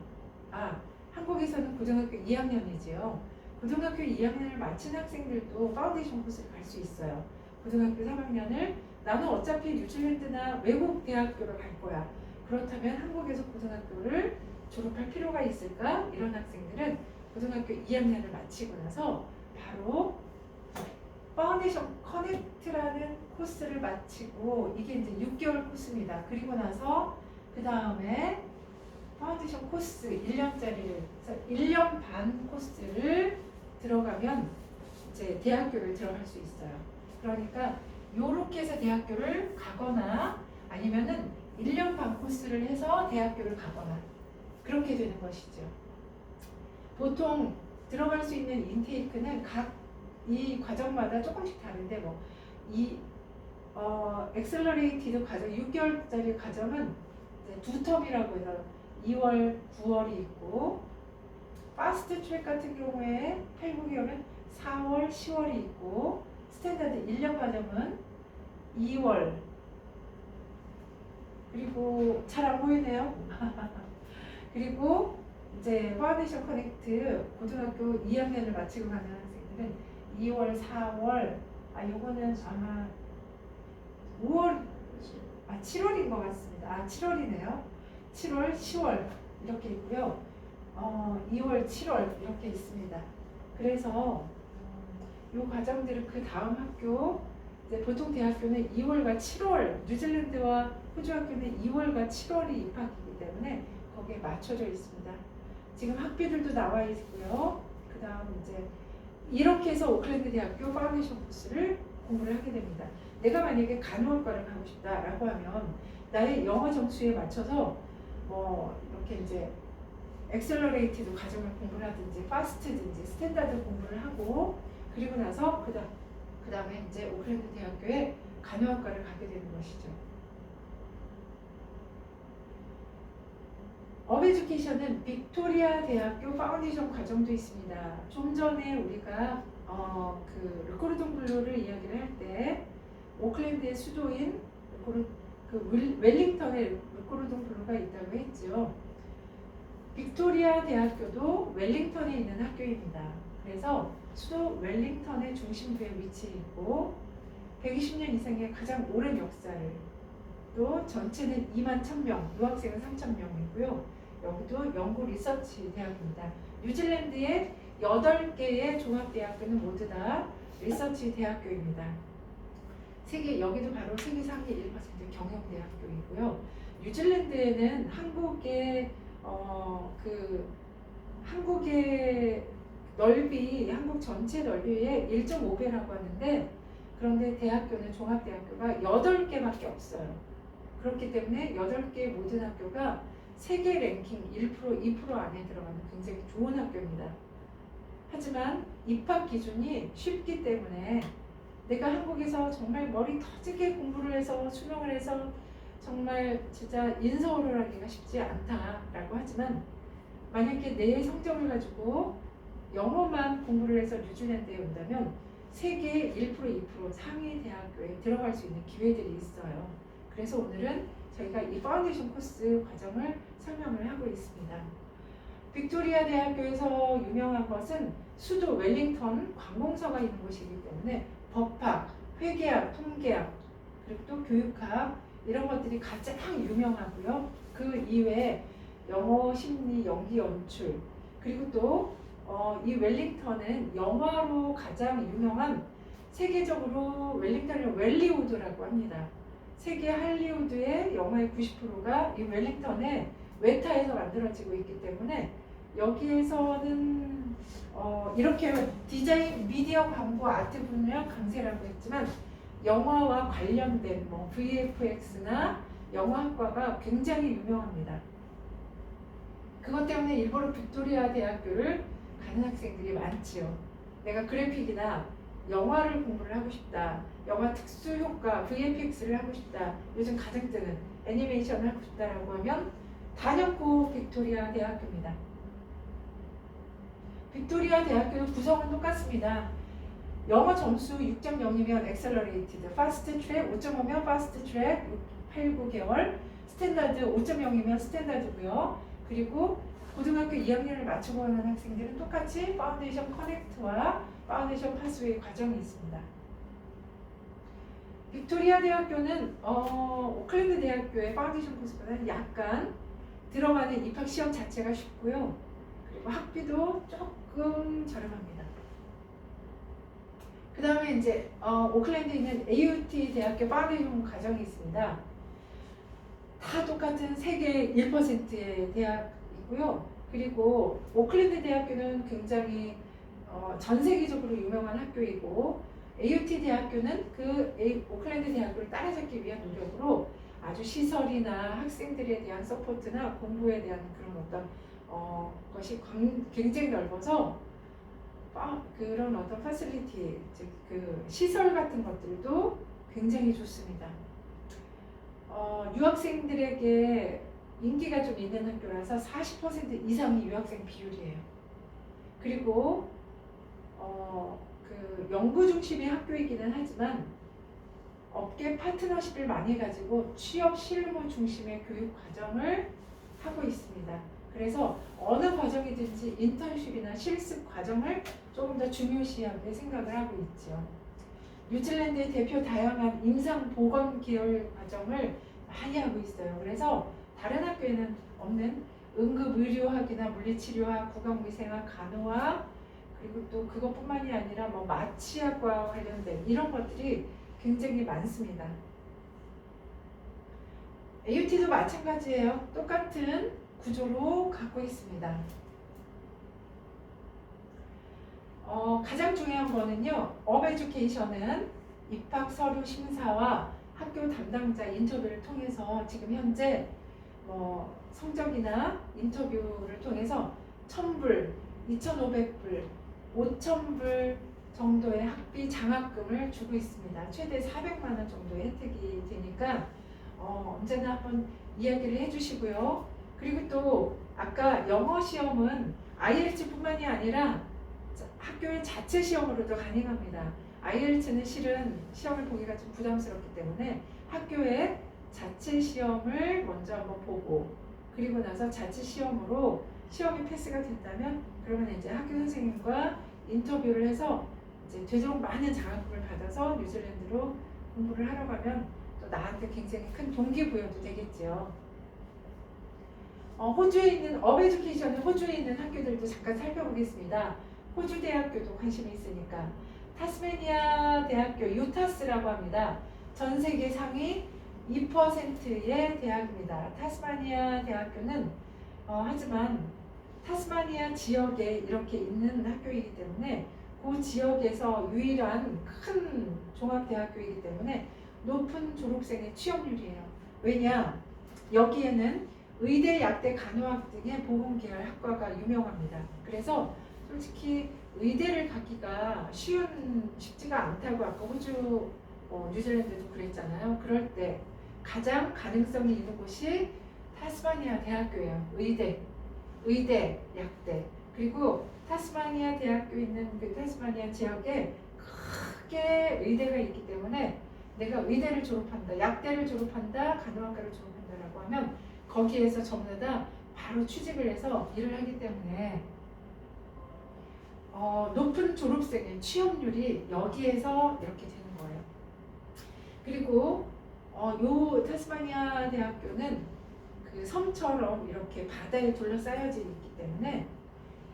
한국에서는 고등학교 2학년이지요. 고등학교 2학년을 마친 학생들도 파운데이션 코스를 갈 수 있어요. 고등학교 3학년을 나는 어차피 뉴질랜드나 외국 대학교를 갈 거야. 그렇다면 한국에서 고등학교를 졸업할 필요가 있을까? 이런 학생들은 고등학교 2학년을 마치고 나서 바로 파운데이션 커넥트라는 코스를 마치고 이게 이제 6개월 코스입니다. 그리고 나서 그 다음에 파운데이션 코스 1년짜리를 1년 반 코스를 들어가면 이제 대학교를 들어갈 수 있어요. 그러니까 요렇게 해서 대학교를 가거나 아니면은 1년 반 코스를 해서 대학교를 가거나 그렇게 되는 것이죠. 보통 들어갈 수 있는 인테이크는 각 이 과정마다 조금씩 다른데 엑셀러레이티드 과정 6개월짜리 과정은 이제 두 텀이라고 해서 2월, 9월이 있고 파스트 트랙 같은 경우에 8, 9개월은 4월, 10월이 있고 스탠다드 1년 과정은 2월 그리고 잘 안 보이네요. 그리고 이제 파운데이션 커넥트 고등학교 2학년을 마치고 가는 학생들은 2월, 4월, 요거는 아마 5월, 7월인 것 같습니다. 7월이네요. 7월, 10월 이렇게 있고요. 2월, 7월 이렇게 있습니다. 그래서 이 과정들은 그 다음 학교, 이제 보통 대학교는 2월과 7월, 뉴질랜드와 호주 학교는 2월과 7월이 입학이기 때문에 거기에 맞춰져 있습니다. 지금 학비들도 나와 있고요. 그 다음 이제 이렇게 해서 오클랜드 대학교 파운데이션 코스를 공부를 하게 됩니다. 내가 만약에 간호학과를 가고 싶다라고 하면 나의 영어 점수에 맞춰서 이렇게 이제 엑셀러레이티드 과정을 공부를 하든지 파스트든지 스탠다드 공부를 하고 그리고 나서 그 다음에 이제 오클랜드 대학교에 간호학과를 가게 되는 것이죠. 어베듀케이션은 빅토리아 대학교 파운데이션 과정도 있습니다. 좀 전에 우리가 그 르코르동 블루를 이야기를 할 때 오클랜드의 수도인 웰링턴에 르코르동 블루가 있다고 했죠. 빅토리아 대학교도 웰링턴에 있는 학교입니다. 그래서 수도 웰링턴의 중심부에 위치해 있고 120년 이상의 가장 오랜 역사를 또 전체는 2만 1,000명, 유학생은 3,000명이고요. 여기도 연구 리서치 대학입니다. 뉴질랜드의 8개의 종합대학교는 모두 다 리서치 대학교입니다. 여기도 바로 세계 상위 1% 경영대학교이고요. 뉴질랜드에는 한국의 넓이, 한국 전체 넓이의 1.5배라고 하는데 그런데 대학교는 종합대학교가 8개밖에 없어요. 그렇기 때문에 8개 모든 학교가 세계 랭킹 1%, 2% 안에 들어가는 굉장히 좋은 학교입니다. 하지만 입학 기준이 쉽기 때문에 내가 한국에서 정말 머리 터지게 공부를 해서 수능을 해서 정말 진짜 인서울을 하기가 쉽지 않다라고 하지만 만약에 내 성적을 가지고 영어만 공부를 해서 뉴질랜드에 온다면 세계 1%, 2% 상위 대학교에 들어갈 수 있는 기회들이 있어요. 그래서 오늘은 저희가 이 파운데이션 코스 과정을 설명을 하고 있습니다. 빅토리아 대학교에서 유명한 것은 수도 웰링턴 관공서가 있는 곳이기 때문에 법학, 회계학, 통계학, 그리고 또 교육학 이런 것들이 가장 유명하고요. 그 이외에 영어, 심리, 연기, 연출 그리고 또 이 웰링턴은 영화로 가장 유명한 세계적으로 웰링턴을 웰리우드라고 합니다. 세계 할리우드의 영화의 90%가 이 웰링턴의 외타에서 만들어지고 있기 때문에 여기에서는 이렇게 디자인, 미디어, 광고, 아트 분야 강세라고 했지만 영화와 관련된 VFX나 영화학과가 굉장히 유명합니다. 그것 때문에 일부러 빅토리아 대학교를 가는 학생들이 많지요. 내가 그래픽이나 영화를 공부를 하고 싶다, 영화 특수 효과 VFX를 하고 싶다, 요즘 가장 뜨는 애니메이션을 하고 싶다라고 하면 단연코 빅토리아 대학교입니다. 빅토리아 대학교는 구성은 똑같습니다. 영어 점수 6.0이면 엑셀러레이티드, 파스트 트랙 5.5면 파스트 트랙 8, 9개월, 스탠다드 5.0이면 스탠다드고요. 그리고 고등학교 2학년을 마치고 하는 학생들은 똑같이 파운데이션 커넥트와 파운데이션 파스웨이 과정이 있습니다. 빅토리아 대학교는 오클랜드 대학교의 파운데이션 코스보다는 약간 들어가는 입학 시험 자체가 쉽고요. 그리고 학비도 조금 저렴합니다. 그 다음에 이제 오클랜드에 있는 AUT 대학교 파운데이션 과정이 있습니다. 다 똑같은 세계 1%의 대학이고요. 그리고 오클랜드 대학교는 굉장히 전 세계적으로 유명한 학교이고, AUT 대학교는 그 오클랜드 대학교를 따라잡기 위한 노력으로 아주 시설이나 학생들에 대한 서포트나 공부에 대한 그런 어떤 것이 굉장히 넓어서 그런 어떤 파실리티, 즉 그 시설 같은 것들도 굉장히 좋습니다. 유학생들에게 인기가 좀 있는 학교라서 40% 이상이 유학생 비율이에요. 그리고 그 연구 중심의 학교이기는 하지만 업계 파트너십을 많이 가지고 취업 실무 중심의 교육 과정을 하고 있습니다. 그래서 어느 과정이든지 인턴십이나 실습 과정을 조금 더 중요시하게 생각을 하고 있죠. 뉴질랜드의 대표 다양한 임상보건 계열 과정을 많이 하고 있어요. 그래서 다른 학교에는 없는 응급의료학이나 물리치료학, 구강위생학, 간호학, 그리고 또 그것뿐만이 아니라 뭐 마취학과 관련된 이런 것들이 굉장히 많습니다. AUT도 마찬가지예요. 똑같은 구조로 갖고 있습니다. 가장 중요한 거는요, 업에듀케이션은 입학 서류 심사와 학교 담당자 인터뷰를 통해서 지금 현재 뭐 성적이나 인터뷰를 통해서 1,000불, 2,500불, 5,000불 정도의 학비 장학금을 주고 있습니다. 최대 400만 원 정도의 혜택이 되니까 언제나 한번 이야기를 해주시고요. 그리고 또 아까 영어 시험은 IELTS뿐만이 아니라 학교의 자체 시험으로도 가능합니다. IELTS는 실은 시험을 보기가 좀 부담스럽기 때문에 학교의 자체 시험을 먼저 한번 보고, 그리고 나서 자체 시험으로 시험이 패스가 된다면 그러면 이제 학교 선생님과 인터뷰를 해서 이제 되도록 많은 장학금을 받아서 뉴질랜드로 공부를 하러 가면 또 나한테 굉장히 큰 동기부여도 되겠죠. 호주에 있는 업에듀케이션의 호주에 있는 학교들도 잠깐 살펴보겠습니다. 호주 대학교도 관심이 있으니까 타스마니아 대학교 유타스라고 합니다. 전 세계 상위 2%의 대학입니다. 타스마니아 대학교는 하지만 타스마니아 지역에 이렇게 있는 학교이기 때문에 그 지역에서 유일한 큰 종합대학교이기 때문에 높은 졸업생의 취업률이에요. 왜냐? 여기에는 의대, 약대, 간호학 등의 보건계열 학과가 유명합니다. 그래서 솔직히 의대를 가기가 쉽지가 않다고 아까 호주, 뉴질랜드도 그랬잖아요. 그럴 때 가장 가능성이 있는 곳이 타스마니아 대학교예요. 의대, 약대. 그리고 타스마니아 대학교 있는 그 타스마니아 지역에 크게 의대가 있기 때문에 내가 의대를 졸업한다, 약대를 졸업한다, 간호학과를 졸업한다라고 하면 거기에서 전부 다 바로 취직을 해서 일을 하기 때문에 높은 졸업생의 취업률이 여기에서 이렇게 되는 거예요. 그리고 요 타스마니아 대학교는 그 섬처럼 이렇게 바다에 둘러싸여져 있기 때문에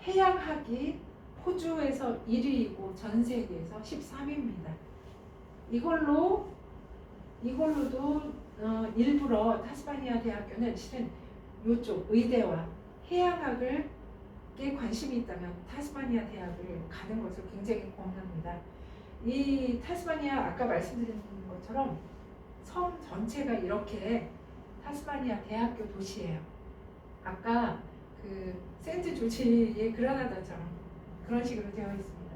해양학이 호주에서 1위이고 전 세계에서 13위입니다. 이걸로도 일부러 타스마니아 대학교는 실은 이쪽 의대와 해양학을 관심이 있다면 타스마니아 대학을 가는 것을 굉장히 권합니다. 이 타스마니아 아까 말씀드린 것처럼 섬 전체가 이렇게 타스마니아 대학교 도시예요. 아까 그 세인트 조지의 그라나다처럼 그런 식으로 되어 있습니다.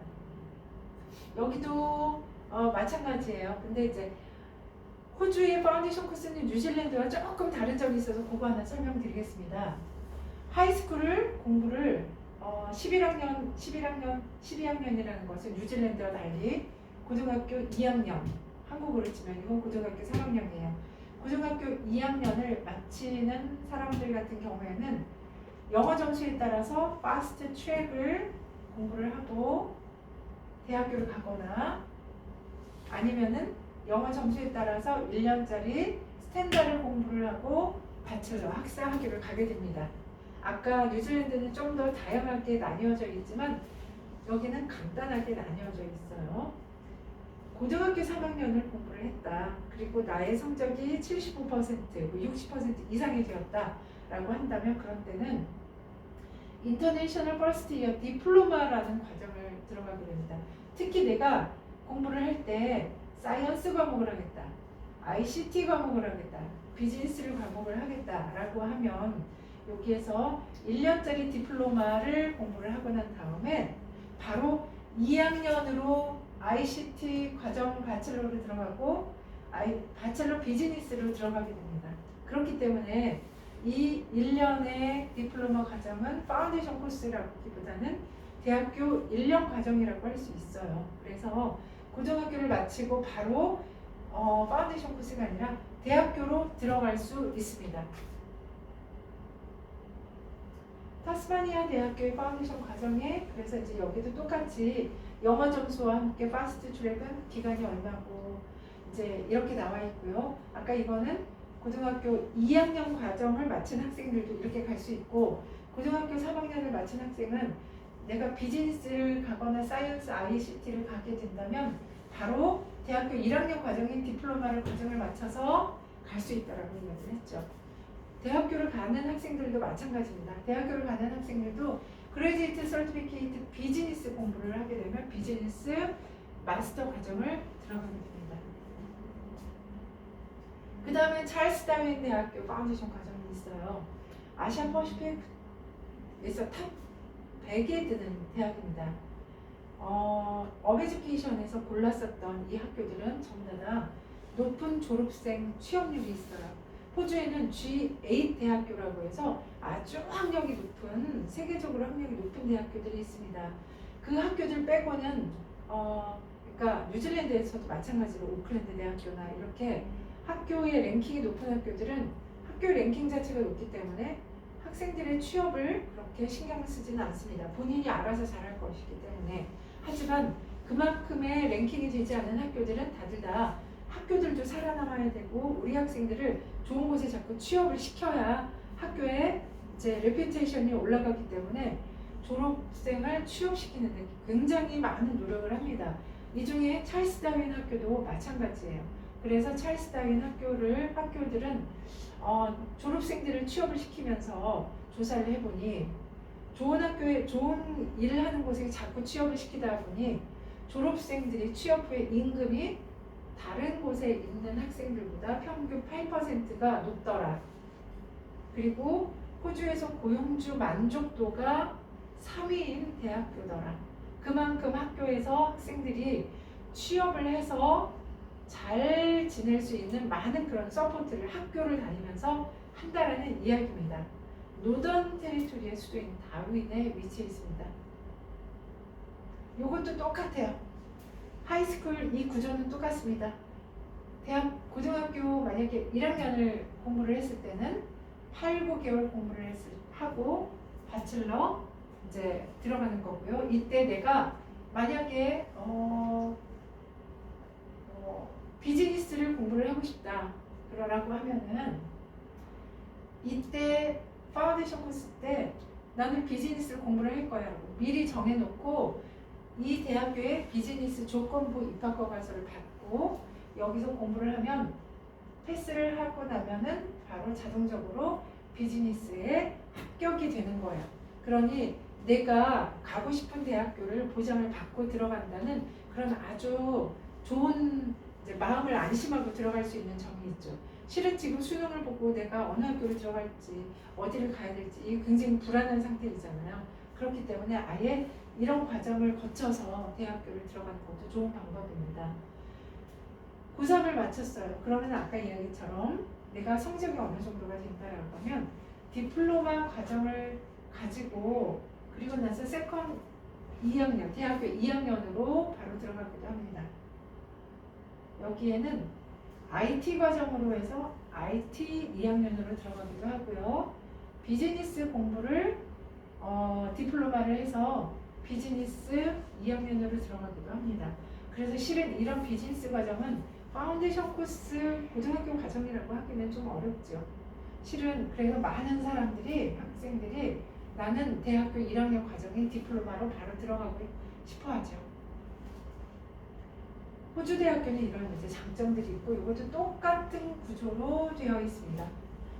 여기도 마찬가지예요. 근데 이제 호주의 파운데이션 코스는 뉴질랜드와 조금 다른 점이 있어서 그거 하나 설명드리겠습니다. 하이스쿨을 공부를 12학년이라는 것은 뉴질랜드와 달리 고등학교 2학년, 한국으로 치면 이건 고등학교 3학년이에요. 고등학교 2학년을 마치는 사람들 같은 경우에는 영어 점수에 따라서 파스트 트랙을 공부를 하고 대학교를 가거나 아니면은 영어 점수에 따라서 1년짜리 스탠다드 공부를 하고 바첼러 학사 학위를 가게 됩니다. 아까 뉴질랜드는 좀 더 다양하게 나뉘어져 있지만 여기는 간단하게 나뉘어져 있어요. 고등학교 3학년을 공부를 했다. 그리고 나의 성적이 75%, 60% 이상이 되었다라고 한다면 그런 때는 인터내셔널 퍼스트 이어 디플로마라는 과정을 들어가게 됩니다. 특히 내가 공부를 할 때 사이언스 과목을 하겠다, ICT 과목을 하겠다, 비즈니스를 과목을 하겠다라고 하면 여기에서 1년짜리 디플로마를 공부를 하고 난 다음에 바로 2학년으로 ICT 과정 바첼러로 들어가고 바첼러 비즈니스로 들어가게 됩니다. 그렇기 때문에 이 1년의 디플로마 과정은 파운데이션 코스라기보다는 대학교 1년 과정이라고 할 수 있어요. 그래서 고등학교를 마치고 바로 파운데이션 코스가 아니라 대학교로 들어갈 수 있습니다. 타스마니아 대학교의 파운데이션 과정에 그래서 이제 여기도 똑같이 영어 점수와 함께 파스트 트랙은 기간이 얼마고 이제 이렇게 나와 있고요. 아까 이거는 고등학교 2학년 과정을 마친 학생들도 이렇게 갈 수 있고 고등학교 3학년을 마친 학생은 내가 비즈니스를 가거나 사이언스 ICT를 가게 된다면 바로 대학교 1학년 과정인 디플로마를 과정을 마쳐서 갈 수 있다라고 이야기를 했죠. 대학교를 가는 학생들도 마찬가지입니다. 대학교를 가는 학생들도 그레이지트 서티피케이트 비즈니스 공부를 하게 되면 비즈니스 마스터 과정을 들어가게 됩니다. 그 다음에 찰스 다윈 대학교 파운데이션 과정이 있어요. 아시아 퍼시픽에서 탑 100에 드는 대학입니다. 어베듀케이션에서 골랐었던 이 학교들은 전부 다 높은 졸업생 취업률이 있어요. 호주에는 G8 대학교라고 해서 아주 학력이 높은, 세계적으로 학력이 높은 대학교들이 있습니다. 그 학교들 빼고는 그러니까 뉴질랜드에서도 마찬가지로 오클랜드 대학교나 이렇게 학교의 랭킹이 높은 학교들은 학교 랭킹 자체가 높기 때문에 학생들의 취업을 그렇게 신경을 쓰지는 않습니다. 본인이 알아서 잘할 것이기 때문에. 하지만 그만큼의 랭킹이 되지 않은 학교들은 다들 다 학교들도 살아남아야 되고 우리 학생들을 좋은 곳에 자꾸 취업을 시켜야 학교에 이제 레퓨테이션이 올라가기 때문에 졸업생을 취업시키는 데 굉장히 많은 노력을 합니다. 이 중에 찰스 다윈 학교도 마찬가지예요. 그래서 찰스 다윈 학교들은 졸업생들을 취업을 시키면서 조사를 해보니 좋은 학교에 좋은 일을 하는 곳에 자꾸 취업을 시키다 보니 졸업생들이 취업 후에 임금이 다른 곳에 있는 학생들보다 평균 8%가 높더라. 그리고 호주에서 고용주 만족도가 3위인 대학교더라. 그만큼 학교에서 학생들이 취업을 해서 잘 지낼 수 있는 많은 그런 서포트를 학교를 다니면서 한다라는 이야기입니다. 노던 테리토리의 수도인 다윈에 위치해 있습니다. 이것도 똑같아요. 하이스쿨 이 구조는 똑같습니다. 고등학교 만약에 1학년을 공부를 했을 때는 8, 9개월 공부를 하고 바첼러 이제 들어가는 거고요. 이때 내가 만약에 비즈니스를 공부를 하고 싶다 그러라고 하면은 이때 파운데이션 코스 때 나는 비즈니스를 공부를 할 거야 라고 미리 정해놓고 이 대학교에 비즈니스 조건부 입학 허가서를 받고 여기서 공부를 하면 패스를 하고 나면은 바로 자동적으로 비즈니스에 합격이 되는 거예요. 그러니 내가 가고 싶은 대학교를 보장을 받고 들어간다는 그런 아주 좋은 이제 마음을 안심하고 들어갈 수 있는 점이 있죠. 실은 지금 수능을 보고 내가 어느 학교를 들어갈지 어디를 가야 될지 이게 굉장히 불안한 상태이잖아요. 그렇기 때문에 아예 이런 과정을 거쳐서 대학교를 들어가는 것도 좋은 방법입니다. 고3을 마쳤어요. 그러면 아까 이야기처럼 내가 성적이 어느 정도가 된다라고 하면 디플로마 과정을 가지고 그리고 나서 세컨 2학년, 대학교 2학년으로 바로 들어가기도 합니다. 여기에는 IT 과정으로 해서 IT 2학년으로 들어가기도 하고요. 비즈니스 공부를 디플로마를 해서 비즈니스 2학년으로 들어가기도 합니다. 그래서 실은 이런 비즈니스 과정은 파운데이션 코스 고등학교 과정이라고 하기는 좀 어렵죠. 실은 그래서 많은 사람들이 학생들이 나는 대학교 1학년 과정에 디플로마로 바로 들어가고 싶어 하죠. 호주 대학교는 이런 이제 장점들이 있고 이것도 똑같은 구조로 되어 있습니다.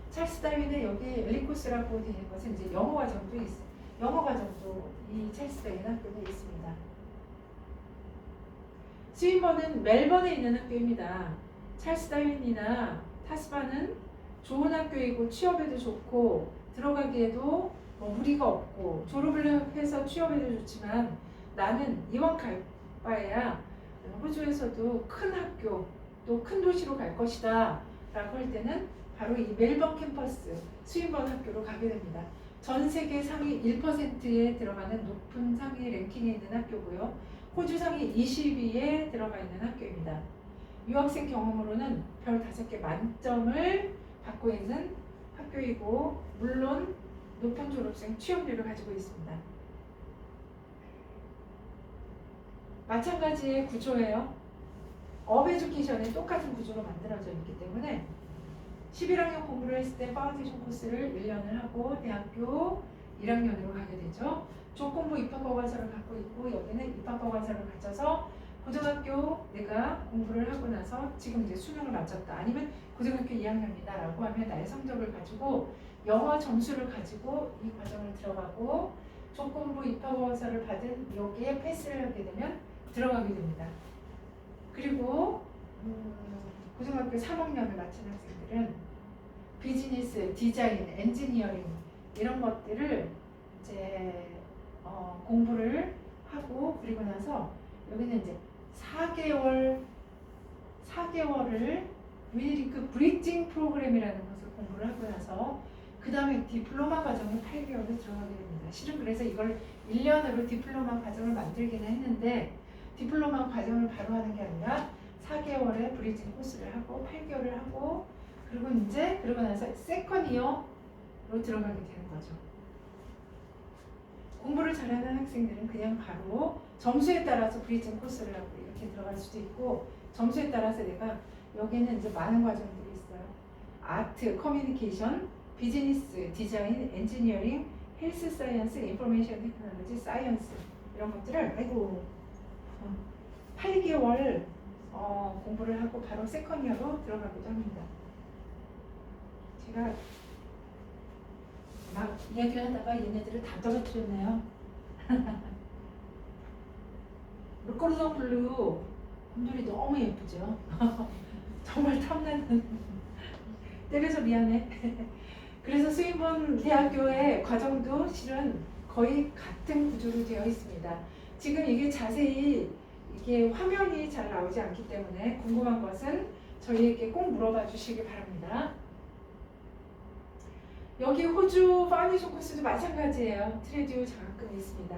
찰스 다윈은 여기 엘리코스라고 되어 있는 것은 이제 영어 과정도 있어요. 영어 과정도 이 찰스 다윈 학교에 있습니다. 스윈번은 멜번에 있는 학교입니다. 찰스 다윈이나 타스반은 좋은 학교이고 취업에도 좋고 들어가기에도 무리가 없고 졸업을 해서 취업에도 좋지만 나는 이왕 갈 바에야 호주에서도 큰 학교 또 큰 도시로 갈 것이다 라고 할 때는 바로 이 멜번 캠퍼스 스윈번 학교로 가게 됩니다. 전 세계 상위 1%에 들어가는 높은 상위 랭킹에 있는 학교고요. 호주 상위 20위에 들어가 있는 학교입니다. 유학생 경험으로는 별 5개 만점을 받고 있는 학교이고 물론 높은 졸업생 취업률을 가지고 있습니다. 마찬가지의 구조예요. 업 에듀케이션에 똑같은 구조로 만들어져 있기 때문에 11학년 공부를 했을 때 파운데이션 코스를 1년을 하고 대학교 1학년으로 가게 되죠. 조건부 입학허가서를 갖고 있고 여기는 입학허가서를 가져서 고등학교 내가 공부를 하고 나서 지금 이제 수능을 마쳤다 아니면 고등학교 2학년이다 라고 하면 나의 성적을 가지고 영어 점수를 가지고 이 과정을 들어가고 조건부 입학허가서를 받은 여기에 패스를 하게 되면 들어가게 됩니다. 그리고 고등학교 3학년을 마친 학생들은 비즈니스, 디자인, 엔지니어링 이런 것들을 이제 공부를 하고 그리고 나서 여기는 이제 4개월을 미리 그 브리징 프로그램이라는 것을 공부를 하고 나서 그 다음에 디플로마 과정에 8개월을 들어가게 됩니다. 실은 그래서 이걸 1년으로 디플로마 과정을 만들기는 했는데 디플로마 과정을 바로 하는 게 아니라 4개월의 브리징 코스를 하고 8개월을 하고 그리고 이제 그러고 나서 세컨 이어로 들어가게 되는 거죠. 공부를 잘하는 학생들은 그냥 바로 점수에 따라서 브리징 코스를 하고 이렇게 들어갈 수도 있고 점수에 따라서 내가 여기는 이제 많은 과정들이 있어요. 아트, 커뮤니케이션, 비즈니스, 디자인, 엔지니어링, 헬스 사이언스, 인포메이션 테크놀로지, 사이언스 이런 것들을 8개월 공부를 하고 바로 세컨 이어로 들어가기도 합니다. 제가 막 이야기를 하다가 얘네들을 다 떨어뜨렸네요. 루코르동 블루 곰돌이 너무 예쁘죠? 정말 탐나는 때려서 미안해. 그래서 스윈번 대학교의 과정도 실은 거의 같은 구조로 되어 있습니다. 지금 이게 자세히 이게 화면이 잘 나오지 않기 때문에 궁금한 것은 저희에게 꼭 물어봐 주시기 바랍니다. 여기 호주 파운데이션 코스도 마찬가지예요. 트레듀 장학금이 있습니다.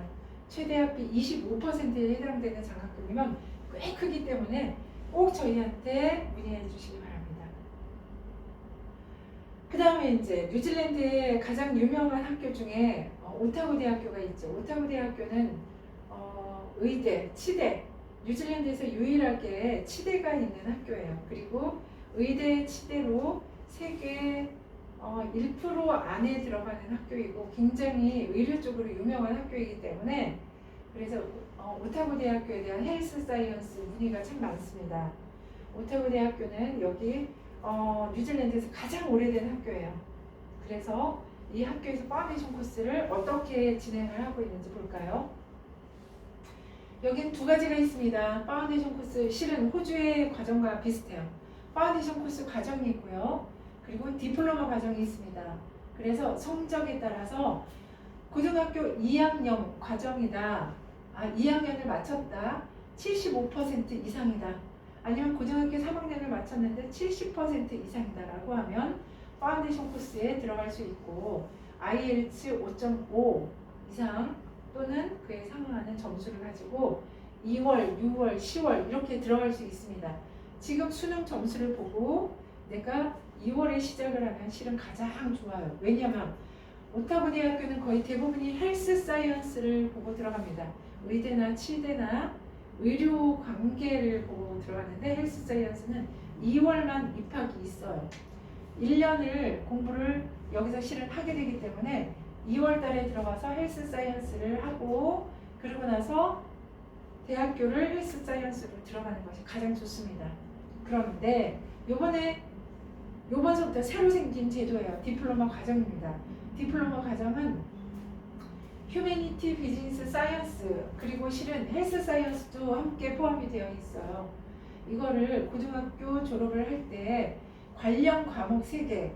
최대 학비 25%에 해당되는 장학금이면 꽤 크기 때문에 꼭 저희한테 문의해 주시기 바랍니다. 그 다음에 이제 뉴질랜드의 가장 유명한 학교 중에 오타고 대학교가 있죠. 오타고 대학교는 의대, 치대, 뉴질랜드에서 유일하게 치대가 있는 학교예요. 그리고 의대, 치대로 세계 1% 안에 들어가는 학교이고 굉장히 의료 쪽으로 유명한 학교이기 때문에 그래서 오타고 대학교에 대한 헬스 사이언스 문의가 참 많습니다. 오타고 대학교는 여기 뉴질랜드에서 가장 오래된 학교예요. 그래서 이 학교에서 파운데이션 코스를 어떻게 진행을 하고 있는지 볼까요? 여긴 두 가지가 있습니다. 파운데이션 코스 실은 호주의 과정과 비슷해요. 파운데이션 코스 과정이 있고요. 그리고 디플로마 과정이 있습니다. 그래서 성적에 따라서 고등학교 2학년 과정이다. 2학년을 마쳤다. 75% 이상이다. 아니면 고등학교 3학년을 마쳤는데 70% 이상이다라고 하면 파운데이션 코스에 들어갈 수 있고 IELTS 5.5 이상 또는 그에 상응하는 점수를 가지고 2월, 6월, 10월 이렇게 들어갈 수 있습니다. 지금 수능 점수를 보고 내가 2월에 시작을 하면 실은 가장 좋아요. 왜냐하면 오타고 대학교는 거의 대부분이 헬스 사이언스를 보고 들어갑니다. 의대나 치대나 의료 관계를 보고 들어가는데 헬스 사이언스는 2월만 입학이 있어요. 1년을 공부를 여기서 실은 하게 되기 때문에 2월 달에 들어가서 헬스 사이언스를 하고 그러고 나서 대학교를 헬스 사이언스로 들어가는 것이 가장 좋습니다. 그런데 요번서부터 새로 생긴 제도예요. 디플로마 과정입니다. 디플로마 과정은 휴머니티, 비즈니스, 사이언스 그리고 실은 헬스 사이언스도 함께 포함이 되어 있어요. 이거를 고등학교 졸업을 할 때 관련 과목 3개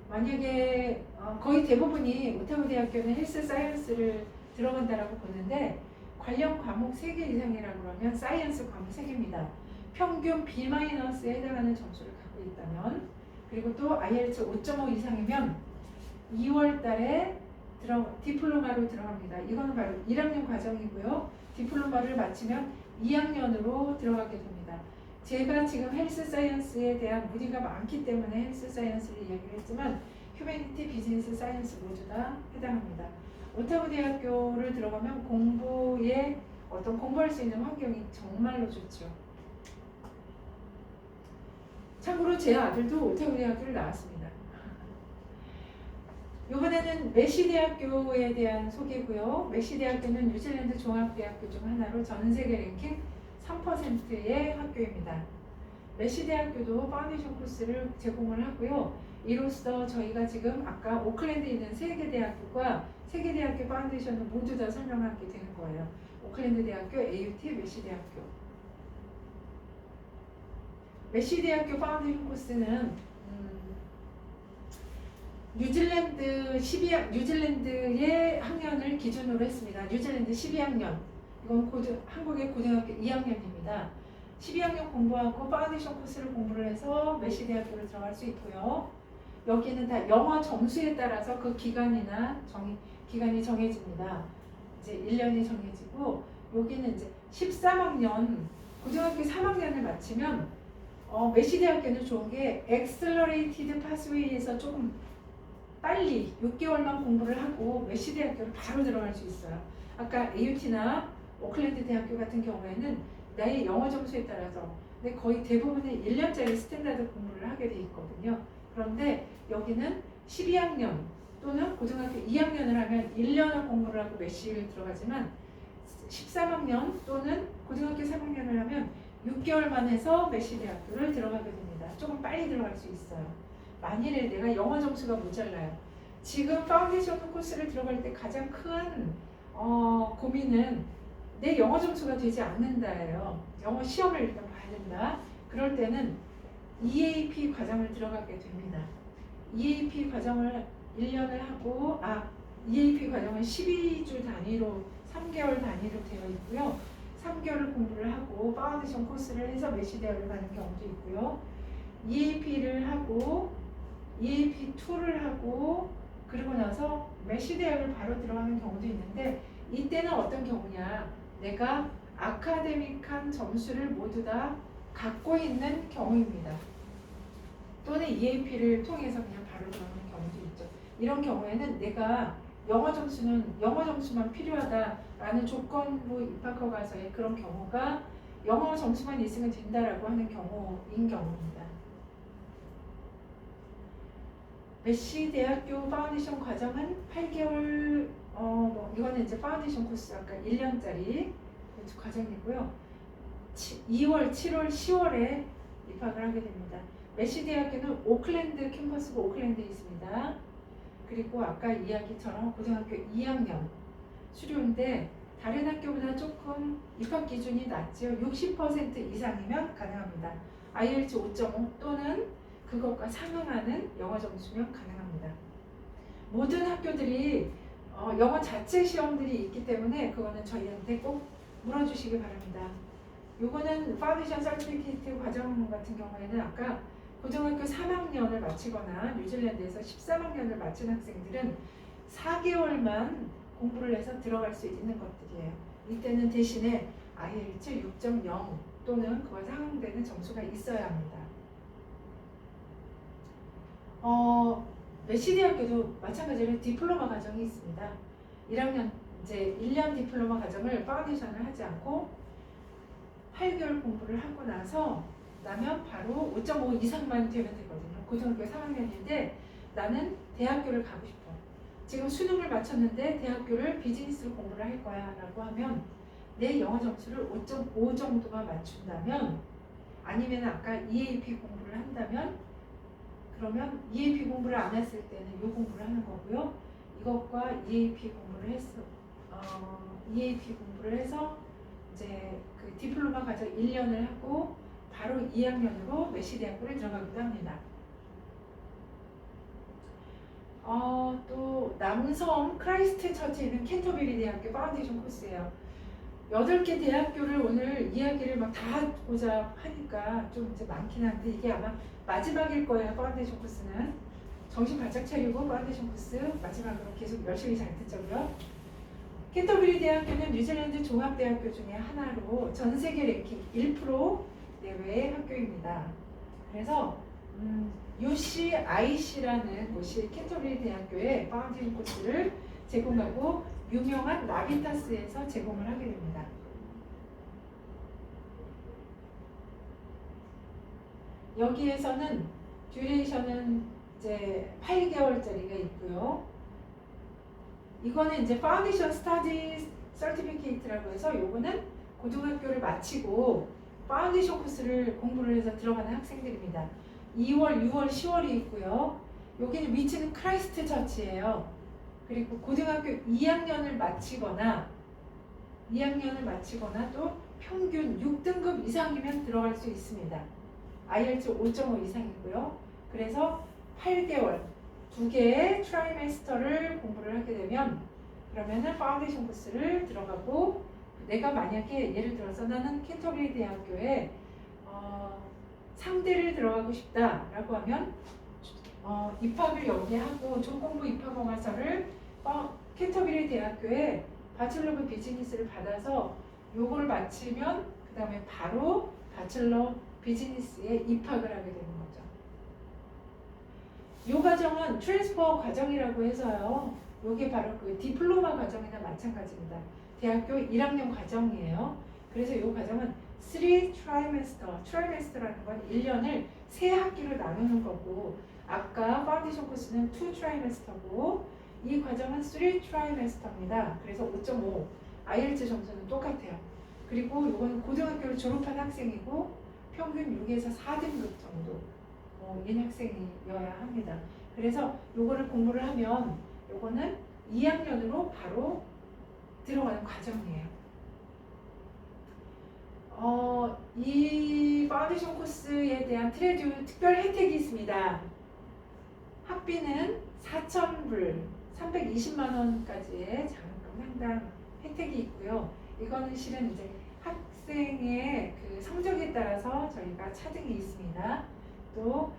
만약에 거의 대부분이 오타고 대학교는 헬스 사이언스를 들어간다라고 보는데 관련 과목 3개 이상이라고 그러면 사이언스 과목 3개입니다. 평균 B-에 해당하는 점수를 갖고 있다면 그리고 또 IELTS 5.5 이상이면 2월 달에 디플로마로 들어갑니다. 이거는 바로 1학년 과정이고요. 디플로마를 마치면 2학년으로 들어가게 됩니다. 제가 지금 헬스 사이언스에 대한 문의가 많기 때문에 헬스 사이언스를 이야기를 했지만 휴머니티, 비즈니스, 사이언스 모두 다 해당합니다. 오타고 대학교를 들어가면 공부할 수 있는 환경이 정말로 좋죠. 참고로 제 아들도 오타고 대학교를 나왔습니다. 이번에는 메시대학교에 대한 소개고요. 메시대학교는 뉴질랜드 종합대학교 중 하나로 전 세계 랭킹 3%의 학교입니다. 메시대학교도 파운데이션 코스를 제공을 하고요. 이로써 저희가 지금 아까 오클랜드에 있는 세계대학교과 세계대학교 파운데이션을 모두 다 설명하게 되는 거예요. 오클랜드 대학교, AUT, 메시대학교. 메시대학교 파운데이션 코스는 뉴질랜드의 학년을 기준으로 했습니다. 뉴질랜드 12학년. 이건 한국의 고등학교 2학년입니다. 12학년 공부하고 파운데이션 코스를 공부를 해서 메시대학교를 들어갈 수 있고요. 여기는 다 영어 점수에 따라서 그 기간이 정해집니다. 이제 1년이 정해지고 여기는 이제 13학년 고등학교 3학년을 마치면 메시대학교는 좋은 게 엑셀러레이티드 파스웨이에서 조금 빨리 6개월만 공부를 하고 메시대학교를 바로 들어갈 수 있어요. 아까 AUT나 오클랜드 대학교 같은 경우에는 나의 영어 점수에 따라서 근데 거의 대부분이 1년짜리 스탠다드 공부를 하게 돼 있거든요. 그런데 여기는 12학년 또는 고등학교 2학년을 하면 1년을 공부를 하고 메시를 들어가지만 13학년 또는 고등학교 3학년을 하면 6개월만 해서 메시대학교를 들어가게 됩니다. 조금 빨리 들어갈 수 있어요. 만일에 내가 영어 점수가 모자라요. 지금 파운데이션 코스를 들어갈 때 가장 큰 고민은 내 영어 점수가 되지 않는다예요. 영어 시험을 일단 봐야 된다. 그럴 때는 EAP 과정을 들어가게 됩니다. EAP 과정을 1년을 하고 EAP 과정은 12주 단위로 3개월 단위로 되어 있고요. 3개월을 공부를 하고 파운데이션 코스를 해서 메시대학을 가는 경우도 있고요. EAP를 하고 EAP2를 하고 그리고 나서 메시대학을 바로 들어가는 경우도 있는데 이때는 어떤 경우냐 내가 아카데믹한 점수를 모두 다 갖고 있는 경우입니다. 또는 EAP를 통해서 그냥 바로 들어가는 경우도 있죠. 이런 경우에는 내가 영어 점수만 필요하다라는 조건부 입학허가서의 그런 경우가 영어 점수만 있으면 된다라고 하는 경우입니다. 메시대학교 파운데이션 과정은 8개월 이거는 이제 파운데이션 코스 아까 1년짜리 과정이고요. 2월, 7월, 10월에 입학을 하게 됩니다. 메시대학교는 오클랜드 캠퍼스가 오클랜드에 있습니다. 그리고 아까 이야기처럼 고등학교 2학년 수료인데 다른 학교보다 조금 입학 기준이 낮죠. 60% 이상이면 가능합니다. IELTS 5.5 또는 그것과 상응하는 영어 점수면 가능합니다. 모든 학교들이 영어 자체 시험들이 있기 때문에 그거는 저희한테 꼭 물어주시기 바랍니다. 요거는 파운데이션 서티피케이트 과정 같은 경우에는 아까 고등학교 3학년을 마치거나 뉴질랜드에서 13학년을 마친 학생들은 4개월만 공부를 해서 들어갈 수 있는 것들이에요. 이때는 대신에 IELTS 6.0 또는 그와 상응되는 점수가 있어야 합니다. 메시대학교도 마찬가지로 디플로마 과정이 있습니다. 1학년 이제 1년 디플로마 과정을 파운데이션을 하지 않고 8개월 공부를 하고 나면 바로 5.5 이상만 되면 되거든요. 고등학교 3학년인데 나는 대학교를 가고 싶어. 지금 수능을 마쳤는데 대학교를 비즈니스로 공부를 할 거야 라고 하면 내 영어 점수를 5.5 정도만 맞춘다면 아니면 아까 EAP 공부를 한다면 그러면 EAP 공부를 안 했을 때는 이 공부를 하는 거고요. 이것과 EAP 공부를 해서 이제 그 디플로마 과정 1년을 하고 바로 2학년으로 메시대학교를 들어가기도 합니다. 또 남성 크라이스트 처치에 있는 캔터베리 대학교 파운데이션 코스예요. 8개 대학교를 오늘 이야기를 막 다 하고자 하니까 좀 이제 많긴 한데 이게 아마 마지막일 거예요. 파운데이션 코스는 정신 바짝 차리고 파운데이션 코스 마지막으로 계속 열심히 잘 듣자고요. 캔터베리 대학교는 뉴질랜드 종합대학교 중에 하나로 전 세계 랭킹 1% 내외의 학교입니다. 그래서 UCIC라는 곳이 캔터베리 대학교의 파운데이션 코스를 제공하고 유명한 나비타스에서 제공을 하게 됩니다. 여기에서는 듀레이션은 이제 8개월짜리가 있고요. 이거는 이제 파운데이션 스터디 서티피케이트라고 해서 요거는 고등학교를 마치고 파운데이션 코스를 공부를 해서 들어가는 학생들입니다. 2월, 6월, 10월이 있고요. 여기는 위치는 크라이스트 처치예요. 그리고 고등학교 2학년을 마치거나 또 평균 6등급 이상이면 들어갈 수 있습니다. IELTS 5.5 이상이고요. 그래서 8개월, 2개의 트라이메스터를 공부를 하게 되면 그러면은 파운데이션 코스를 들어가고 내가 만약에 예를 들어서 나는 캔터베리 대학교에 상대를 들어가고 싶다라고 하면 입학을 여기 하고 조건부 입학허가서를 캔터베리 대학교에 바첼러 오브 비즈니스를 받아서 요걸 마치면 그 다음에 바로 바첼러 비즈니스에 입학을 하게 되는 거죠. 이 과정은 트랜스퍼 과정이라고 해서요. 요게 바로 그 디플로마 과정이나 마찬가지입니다. 대학교 1학년 과정이에요. 그래서 이 과정은 3 트라이메스터, 트라이메스터라는 건 1년을 3학기로 나누는 거고 아까 파운데이션 코스는 2 트라이메스터고 이 과정은 3 트라이메스터입니다. 그래서 5.5 IELTS 점수는 똑같아요. 그리고 이건 고등학교를 졸업한 학생이고 평균 6에서 4등급 정도인 학생이어야 합니다. 그래서 요거를 공부를 하면 요거는 2학년으로 바로 들어가는 과정이에요. 이 파운데이션 코스에 대한 트레듀 특별 혜택이 있습니다. 학비는 4,000불, 320만 원까지의 장학금 상당 혜택이 있고요. 이거는 실은 이제 학생의 그 성적에 따라서 저희가 차등이 있습니다. 또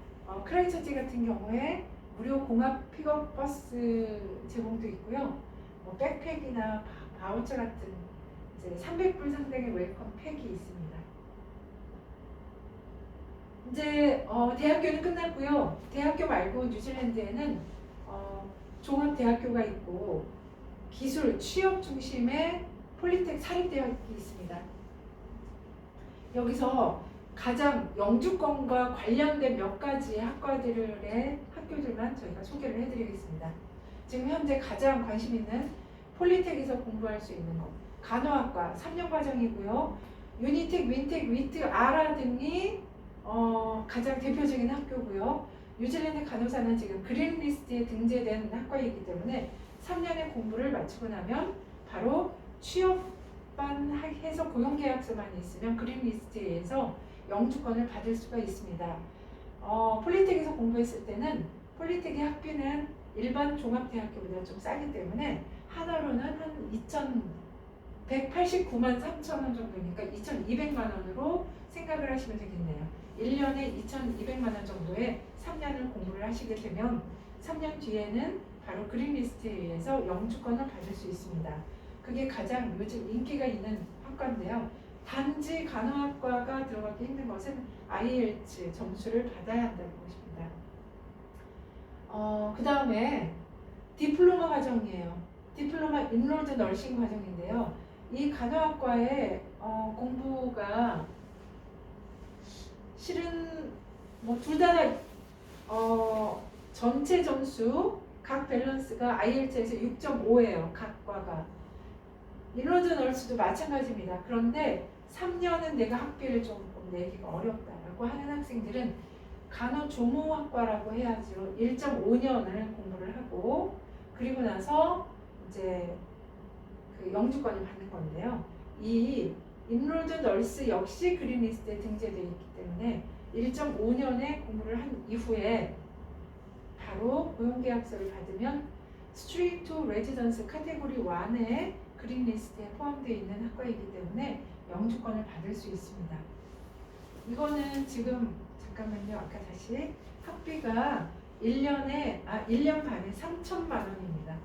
크라이처치 같은 경우에 무료 공합 픽업 버스 제공도 있고요. 뭐 백팩이나 바우처 같은 이제 300불 상당의 웰컴 팩이 있습니다. 이제 대학교는 끝났고요. 대학교 말고 뉴질랜드에는 종합대학교가 있고 기술, 취업 중심의 폴리텍 사립대학이 있습니다. 여기서 가장 영주권과 관련된 몇 가지 학과들의 학교들만 저희가 소개를 해드리겠습니다. 지금 현재 가장 관심 있는 폴리텍에서 공부할 수 있는 것, 간호학과 3년 과정이고요. 유니텍, 윈텍, 위트, 아라 등이 가장 대표적인 학교고요. 뉴질랜드 간호사는 지금 그린리스트에 등재된 학과이기 때문에 3년의 공부를 마치고 나면 바로 취업만 해서 고용계약서만 있으면 그린리스트에 의해서 영주권을 받을 수가 있습니다. 폴리텍에서 공부했을 때는 폴리텍의 학비는 일반 종합대학교보다 좀 싸기 때문에 하나로는 한 2,189만 3천 원 정도니까 2,200만 원으로 생각을 하시면 되겠네요. 1년에 2,200만 원 정도의 3년을 공부를 하시게 되면 3년 뒤에는 바로 그린리스트에 의해서 영주권을 받을 수 있습니다. 그게 가장 요즘 인기가 있는 학과인데요. 단지 간호학과가 들어가기 힘든 것은 IELTS 점수를 받아야 한다는 것입니다. 그 다음에 디플로마 과정이에요. 디플로마 인로드 널싱 과정인데요. 이 간호학과의 공부가 실은 뭐 둘 다 전체 점수 각 밸런스가 IELTS에서 6.5예요. 각 과가. 인로드 널스도 마찬가지입니다. 그런데 3년은 내가 학비를 조금 내기가 어렵다라고 하는 학생들은 간호조무학과라고 해야죠. 1.5년을 공부를 하고 그리고 나서 이제 그 영주권을 받는 건데요. 이 인롤드 널스 역시 그린리스트에 등재되어 있기 때문에 1.5년의 공부를 한 이후에 바로 고용계약서를 받으면 스트리트 투 레지던스 카테고리 1의 그린리스트에 포함되어 있는 학과이기 때문에 영주권을 받을 수 있습니다. 이거는 지금 잠깐만요. 아까 다시 학비가 1년 반에 3천만 원입니다.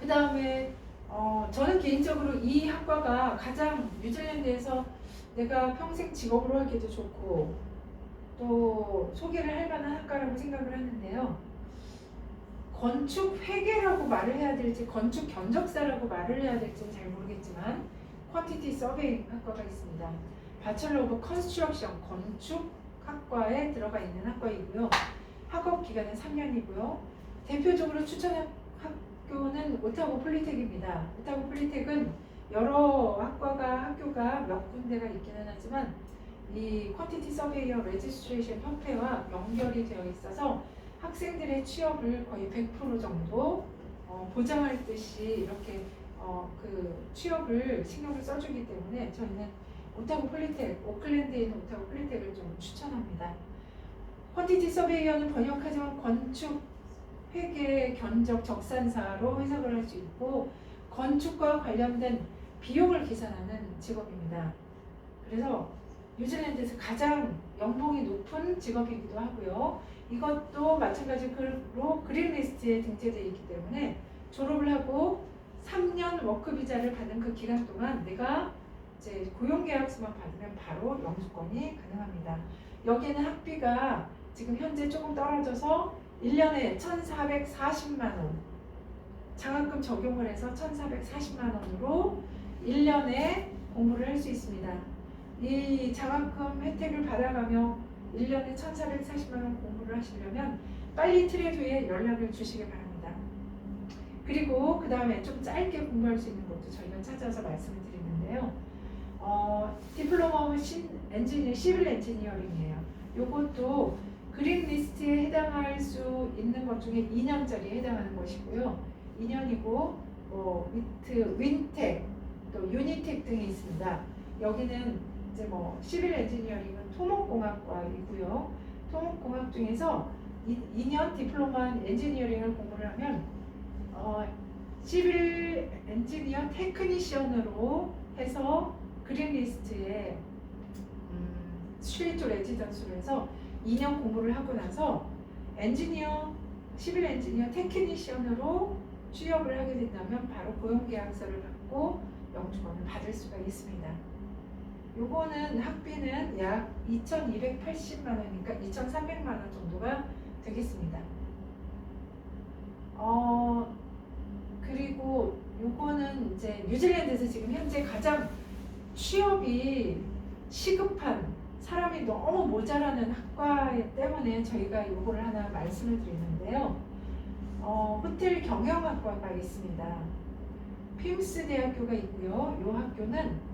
그 다음에 저는 개인적으로 이 학과가 가장 뉴질랜드에서 내가 평생 직업으로 하기도 좋고 또 소개를 할 만한 학과라고 생각을 하는데요. 건축 회계라고 말을 해야 될지 건축 견적사라고 말을 해야 될지는 잘 모르겠지만 퀀티티 서베이 학과가 있습니다. 바첼러 오브 컨스트럭션 건축 학과에 들어가 있는 학과이고요. 학업 기간은 3년이고요. 대표적으로 추천한 학교는 오타고 폴리텍입니다. 오타고 폴리텍은 여러 학교가 몇 군데가 있기는 하지만 이 퀀티티 서베이어 레지스트레이션 협회와 연결이 되어 있어서 학생들의 취업을 거의 100% 정도 보장할 듯이 이렇게 그 취업을 신경을 써주기 때문에 저희는 오타고 폴리텍, 오클랜드에 있는 오타고 폴리텍을 좀 추천합니다. 퀀티티 서베이어는 번역하지만 건축 회계 견적 적산사로 해석을 할 수 있고 건축과 관련된 비용을 계산하는 직업입니다. 그래서 뉴질랜드에서 가장 연봉이 높은 직업이기도 하고요. 이것도 마찬가지로 그린리스트에 등재되어 있기 때문에 졸업을 하고 3년 워크비자를 받은 그 기간 동안 내가 이제 고용계약서만 받으면 바로 영주권이 가능합니다. 여기에는 학비가 지금 현재 조금 떨어져서 1년에 1,440만 원 장학금 적용을 해서 1,440만 원으로 1년에 공부를 할 수 있습니다. 이 장학금 혜택을 받아가며 1년에 1,440만 원 공부를 하시려면 빨리 트레드에 연락을 주시기 바랍니다. 그리고 그 다음에 좀 짧게 공부할 수 있는 것도 저희가 찾아서 말씀을 드리는데요. 디플로마 엔지니어, 시빌 엔지니어링이에요. 이것도 그린리스트에 해당할 수 있는 것 중에 2년짜리에 해당하는 것이고요. 2년이고 윈텍, 또 유니텍 등이 있습니다. 여기는 이제 시빌 엔지니어링은 토목공학과이고요. 토목공학 중에서 2년 디플로마 엔지니어링을 공부를 하면 시빌 엔지니어 테크니션으로 해서 그린리스트에 스트레이트 레지던스로 해서 2년 공부를 하고 나서 시빌 엔지니어 테크니션으로 취업을 하게 된다면 바로 고용계약서를 받고 영주권을 받을 수가 있습니다. 요거는 학비는 약 2,280만 원이니까 2,300만 원 정도가 되겠습니다. 그리고 요거는 이제 뉴질랜드에서 지금 현재 가장 취업이 시급한 사람이 너무 모자라는 학과 때문에 저희가 요거를 하나 말씀을 드리는데요. 호텔 경영학과가 있습니다. 핌스 대학교가 있고요. 이 학교는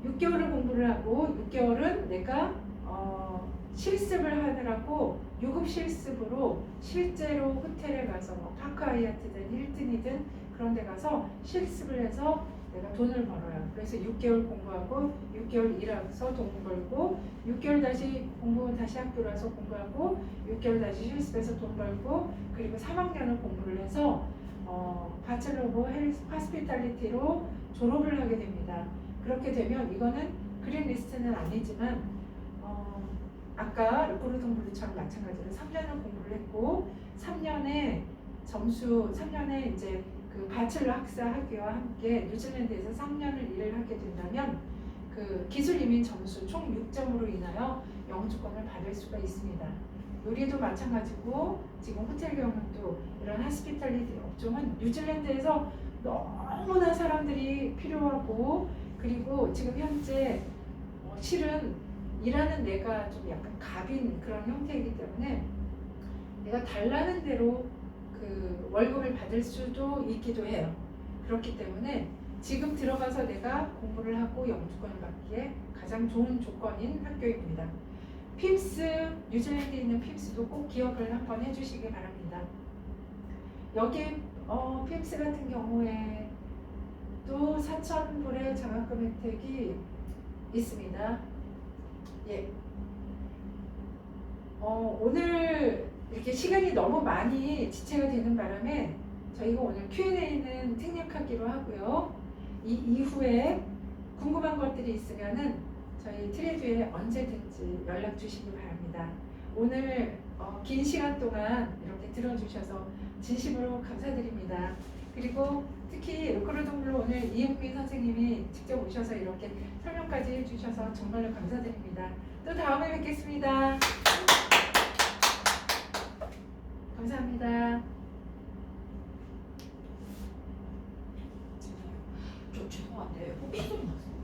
6개월을 공부를 하고 6개월은 내가 실습을 하느라고 유급 실습으로 실제로 호텔에 가서 파크 하이아트든 힐튼이든 그런 데 가서 실습을 해서 내가 돈을 벌어요. 그래서 6개월 공부하고 6개월 일해서 돈 벌고 6개월 다시 공부 다시 학교로 와서 공부하고 6개월 다시 실습해서 돈 벌고 그리고 3학년을 공부를 해서 바첼러 오브 헬스 호스피탈리티로 졸업을 하게 됩니다. 그렇게 되면 이거는 그린 리스트는 아니지만 아까 르코르동 블루처럼 마찬가지로 3년을 공부를 했고 3년에 점수 3년에 이제 그 바첼러 학사 학위와 함께 뉴질랜드에서 3년을 일을 하게 된다면 그 기술 이민 점수 총 6점으로 인하여 영주권을 받을 수가 있습니다. 요리도 마찬가지고 지금 호텔 경영도 이런 하스피탈리티 업종은 뉴질랜드에서 너무나 사람들이 필요하고 그리고 지금 현재 실은 일하는 내가 좀 약간 갑인 그런 형태이기 때문에 내가 달라는 대로 그 월급을 받을 수도 있기도 해요. 그렇기 때문에 지금 들어가서 내가 공부를 하고 영주권을 받기에 가장 좋은 조건인 학교입니다. 핌스, 뉴질랜드에 있는 핌스도 꼭 기억을 한번 해주시기 바랍니다. 여기 핌스 같은 경우에 또 4,000불의 장학금 혜택이 있습니다. 예. 오늘 이렇게 시간이 너무 많이 지체가 되는 바람에 저희가 오늘 Q&A는 생략하기로 하고요. 이 이후에 궁금한 것들이 있으면은 저희 트레드에 언제든지 연락 주시기 바랍니다. 오늘 긴 시간 동안 이렇게 들어주셔서 진심으로 감사드립니다. 그리고 특히 르코르동블루 오늘 이은미 선생님이 직접 오셔서 이렇게 설명까지 해주셔서 정말로 감사드립니다. 또 다음에 뵙겠습니다. 감사합니다. 저 죄송한데 혹시 좀 났어요?